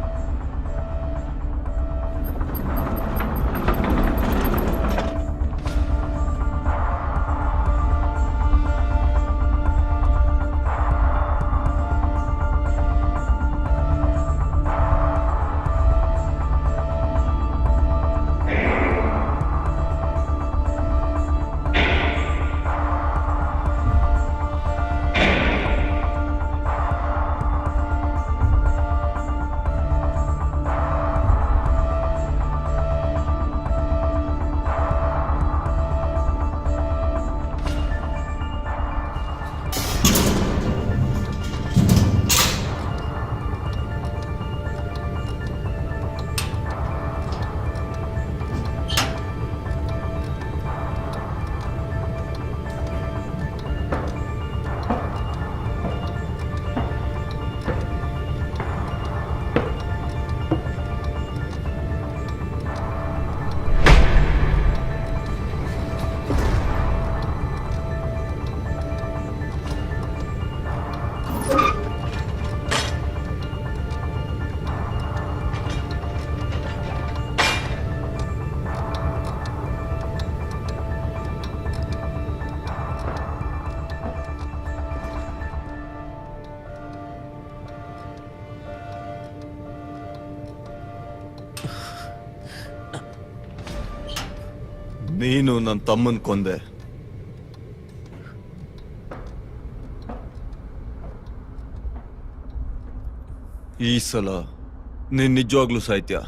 ನೀನು ನನ್ನ ತಮ್ಮನ್ ಕೊಂದೆ. ಈ ಸಲ ನೀನ್ ನಿಜವಾಗ್ಲೂ ಸಾಯ್ತ್ಯಾ?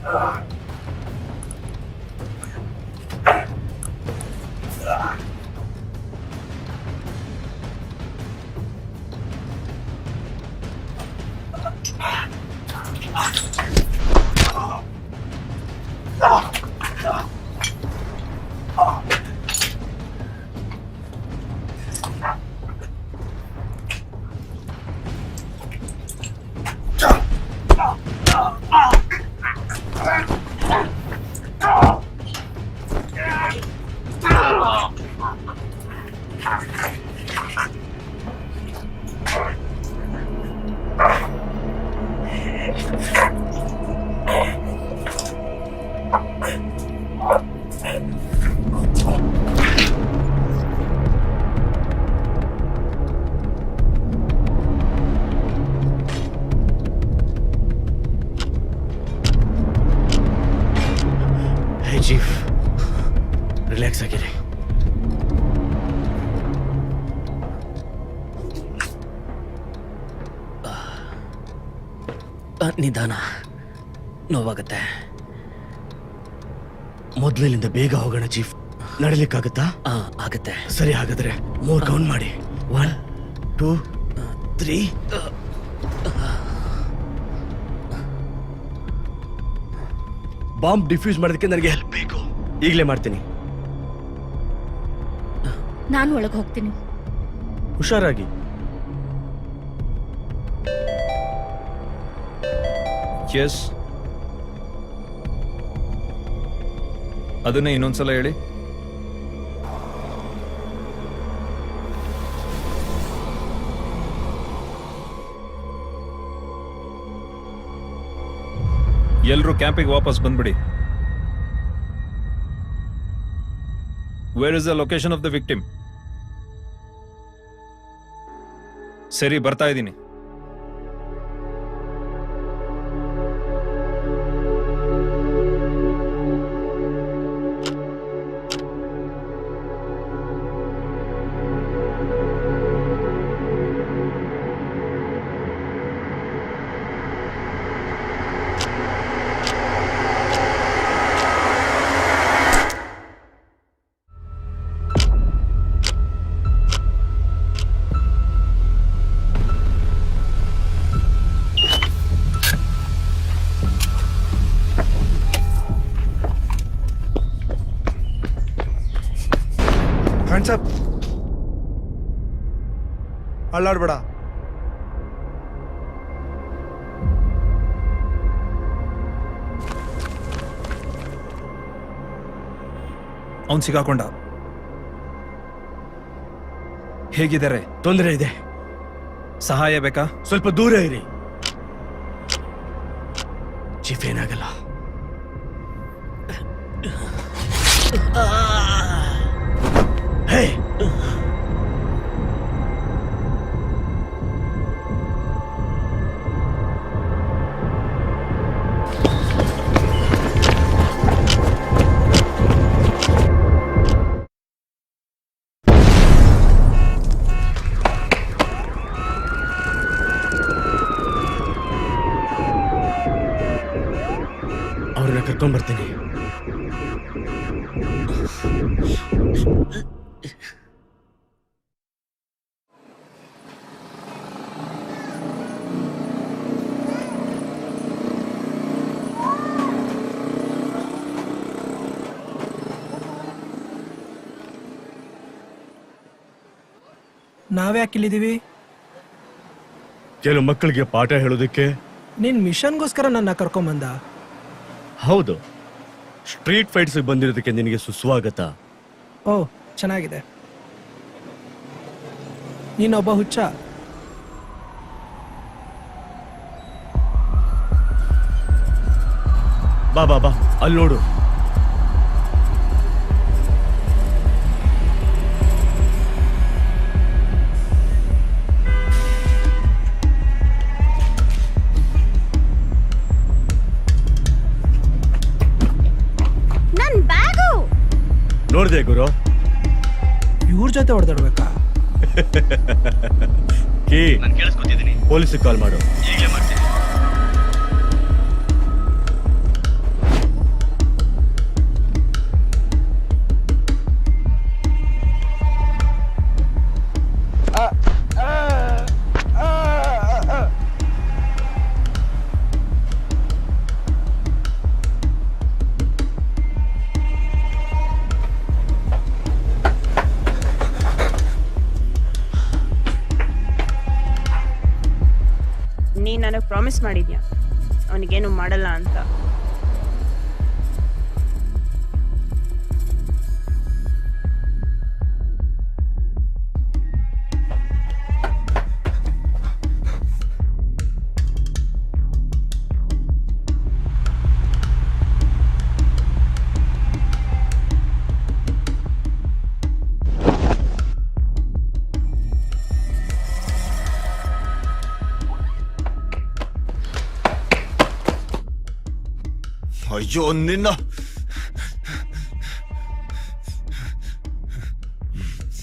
ಹೇ ಚೀಫ್, ರಿಲ್ಯಾಕ್ಸ್ ಆಗಿರಿ. ನಿಧಾನ, ನೋವಾಗತ್ತೆ. ಮೊದ್ಲಿನಿಂದ ಬೇಗ ಹೋಗೋಣ ಚೀಫ್. ನಡಿಲಿಕ್ಕಾಗತ್ತಾ? ಆಗತ್ತೆ. ಸರಿ, ಹಾಗಾದ್ರೆ 3 ಕೌಂಟ್ ಮಾಡಿ. 1 2 3. ಬಾಂಬ್ ಡಿಫ್ಯೂಸ್ ಮಾಡೋದಕ್ಕೆ ನನಗೆ ಹೆಲ್ಪ್ ಬೇಕು. ಈಗಲೇ ಮಾಡ್ತೀನಿ. ನಾನು ಒಳಗೆ ಹೋಗ್ತೀನಿ. ಹುಷಾರಾಗಿ. ಎಸ್, ಅದನ್ನೇ ಇನ್ನೊಂದ್ಸಲ ಹೇಳಿ. ಎಲ್ರೂ ಕ್ಯಾಂಪಿಗೆ ವಾಪಸ್ ಬಂದ್ಬಿಡಿ. Where is the location of the victim? ಸರಿ, ಬರ್ತಾ ಇದ್ದೀನಿ. Hands up. ಅಳ್ಳಾಡ್ಬೇಡ. ಅವನ್ ಸಿಗಾಕೊಂಡ. ಹೇಗಿದ್ದಾರೆ? ತೊಂದರೆ ಇದೆ. ಸಹಾಯ ಬೇಕಾ? ಸ್ವಲ್ಪ ದೂರ ಇರಿ ಚೀಫ್. ಏನಾಗಲ್ಲ. ಹೇ, ಅವ್ರನ್ನ ಕರ್ಕೊಂಡ್ಬರ್ತೀನಿ. ನಾವ್ಯಾಕೆ ಇಲ್ಲಿದೀವಿ? ಕೆಲವು ಮಕ್ಕಳಿಗೆ ಪಾಠ ಹೇಳೋದಕ್ಕೆ. ನಿನ್ ಮಿಷನ್ಗೋಸ್ಕರ ನನ್ನ ಕರ್ಕೊಂಬಂದ? ಹೌದು. ಸ್ಟ್ರೀಟ್ ಫೈಟ್ಸ್ ಬಂದಿರೋದಕ್ಕೆ ನಿನಗೆ ಸುಸ್ವಾಗತ. ಓ, ಚೆನ್ನಾಗಿದೆ. ನೀನೊಬ್ಬ ಹುಚ್ಚ. ಬಾ ಬಾ ಬಾ, ಅಲ್ಲಿ ನೋಡು. ನನ್ ಬ್ಯಾಗು ನೋಡ್ದೆ ಗುರು? ಇವ್ರ ಜೊತೆ ಹೊಡೆದಾಡ್ಬೇಕಾ? ಕೀ, ನಾನು ಕೇಳಿಸ್ಕೊತಿದ್ದೀನಿ. ಪೊಲೀಸಿಗೆ ಕಾಲ್ ಮಾಡು. ಈಗಲೇ ಮಾಡ್ತೀನಿ. ನನಗೆ ಪ್ರಾಮಿಸ್ ಮಾಡಿದ್ಯಾ ಅವನಿಗೇನು ಮಾಡಲ್ಲ ಅಂತ. ಅಯ್ಯೋ ನಿನ್ನ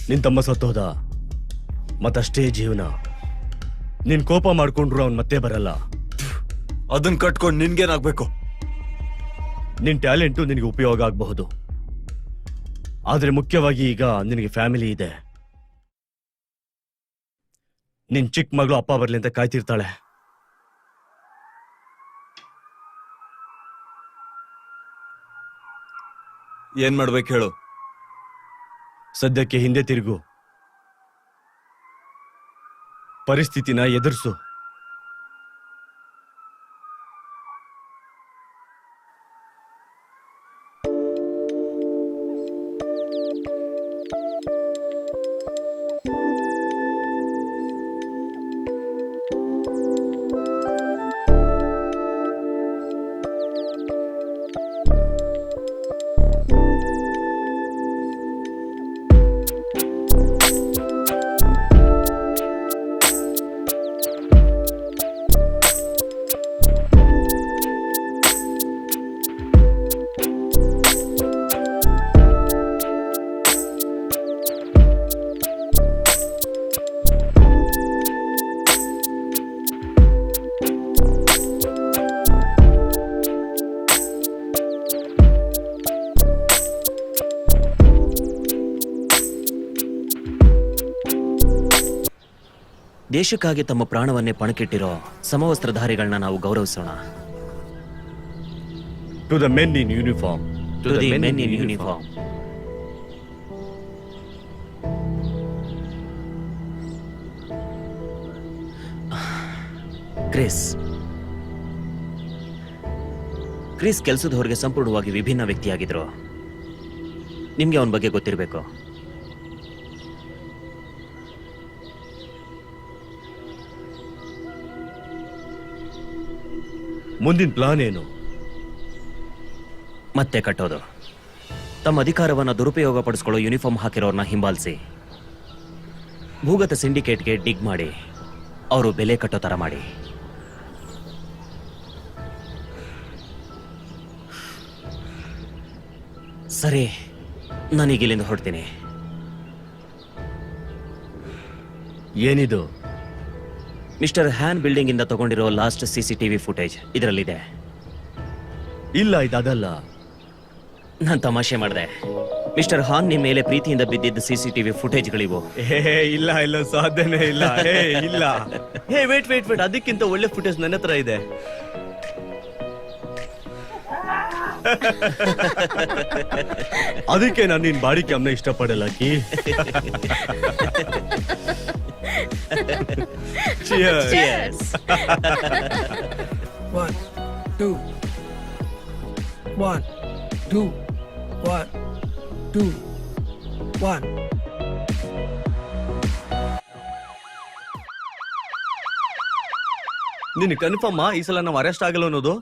ನಿನ್ ತಮ್ಮ ಸತ್ತೋದ ಮತ್ತಷ್ಟೇ ಜೀವನ. ನಿನ್ ಕೋಪ ಮಾಡ್ಕೊಂಡ್ರು ಅವ್ನ್ ಮತ್ತೆ ಬರಲ್ಲ. ಅದನ್ ಕಟ್ಕೊಂಡು ನಿನ್ಗೇನಾಗ್ಬೇಕು? ನಿನ್ ಟ್ಯಾಲೆಂಟು ನಿನಗೆ ಉಪಯೋಗ ಆಗಬಹುದು, ಆದ್ರೆ ಮುಖ್ಯವಾಗಿ ಈಗ ನಿನಗೆ ಫ್ಯಾಮಿಲಿ ಇದೆ. ನಿನ್ ಚಿಕ್ಕ ಮಗಳು ಅಪ್ಪ ಬರ್ಲಿ ಅಂತ ಕಾಯ್ತಿರ್ತಾಳೆ. ಏನ್ ಮಾಡ್ಬೇಕು ಹೇಳು? ಸದ್ಯಕ್ಕೆ ಹಿಂದೆ ತಿರುಗು, ಪರಿಸ್ಥಿತಿನ ಎದುರಿಸು. ದೇಶಕ್ಕಾಗಿ ತಮ್ಮ ಪ್ರಾಣವನ್ನೇ ಪಣಕ್ಕಿಟ್ಟಿರೋ ಸಮವಸ್ತ್ರಧಾರಿಗಳನ್ನ ನಾವು ಗೌರವಿಸೋಣ. To the men in uniform, to the men in uniform. Chris ಕೆಲಸದ ಹೊರಗೆ ಸಂಪೂರ್ಣವಾಗಿ ವಿಭಿನ್ನ ವ್ಯಕ್ತಿಯಾಗಿದ್ರು. ನಿಮ್ಗೆ ಅವನ ಬಗ್ಗೆ ಗೊತ್ತಿರಬೇಕು. ಮುಂದಿನ ಪ್ಲಾನ್ ಏನು? ಮತ್ತೆ ಕಟ್ಟೋದು. ತಮ್ಮ ಅಧಿಕಾರವನ್ನ ದುರುಪಯೋಗ ಪಡಿಸ್ಕೊಳ್ಳೋ ಯೂನಿಫಾರ್ಮ್ ಹಾಕಿರೋರ್ನ ಹಿಂಬಾಲಿಸಿ ಭೂಗತ ಸಿಂಡಿಕೇಟ್ಗೆ ಡಿಗ್ ಮಾಡಿ ಅವರು ಬೆಲೆ ಕಟ್ಟೋ ತರ ಮಾಡಿ. ಸರಿ, ನಾನೀಗ ಇಲ್ಲಿಂದ ಹೊರಡ್ತೀನಿ. ಏನಿದು? ಮಿಸ್ಟರ್ ಹ್ಯಾನ್ ಬಿಲ್ಡಿಂಗ್ ಇಂದ ತಗೊಂಡಿರೋ ಲಾಸ್ಟ್ CCTV ಫುಟೇಜ್ ಇದರಲ್ಲಿದೆ. ಇಲ್ಲ, ಇದಲ್ಲ. ನಾನು ತಮಾಷೆ ಮಾಡಿದೆ. ಮಿಸ್ಟರ್ ಹಾನ್ ನಿಮ್ಮ ಮೇಲೆ ಪ್ರೀತಿಯಿಂದ ಬಿದ್ದಿದ್ದ CCTV ಫುಟೇಜ್ಗಳಿವು. ಇಲ್ಲ ಇಲ್ಲ, ಸಾಧ್ಯನೇ ಇಲ್ಲ. ಇಲ್ಲ. ವೇಟ್, ಅದಕ್ಕಿಂತ ಒಳ್ಳೆ ಫುಟೇಜ್ ನನ್ನ ಹತ್ರ ಇದೆ. ಅದಕ್ಕೆ ನಾನು ನಿನ್ ಬಾಡಿ ಕ್ಯಾಮ್ನ ಇಷ್ಟಪಡಲ್ಲ. Cheers. 1 2 1 2 1 2 1. ನಿನ್ ಕನ್ಫರ್ಮ್ ಈ ಸಲ ನಾವು ಅರೆಸ್ಟ್ ಆಗಲ್ಲ ಅನ್ನೋದು?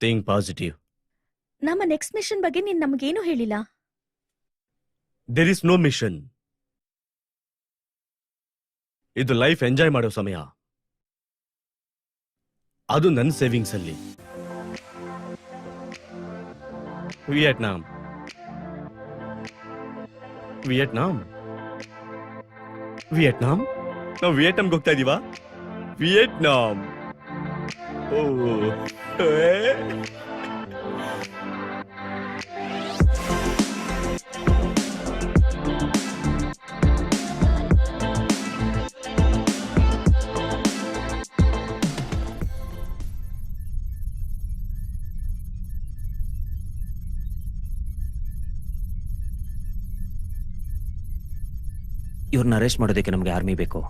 Think positive. ನಮ್ಮ ನೆಕ್ಸ್ಟ್ ಮಿಷನ್ ಬಗ್ಗೆ ನೀನ್ ನಮಗೇನು ಹೇಳಿಲ್ಲ. There is no mission. ಇದು ಲೈಫ್ ಎಂಜಾಯ್ ಮಾಡೋ ಸಮಯ. ಅದು ನನ್ನ ಸೇವಿಂಗ್ಸ್ ಅಲ್ಲಿ. ವಿಯೆಟ್ನಾಂ ನಾವು ವಿಯೆಟ್ನಾಂಗೆ ಹೋಗ್ತಾ ಇದೀವಾ? ವಿಯೆಟ್ನಾಂ. ಇವ್ರನ್ನ ಅರೆಸ್ಟ್ ಮಾಡೋದಕ್ಕೆ ನಮ್ಗೆ ಆರ್ಮಿ ಬೇಕು.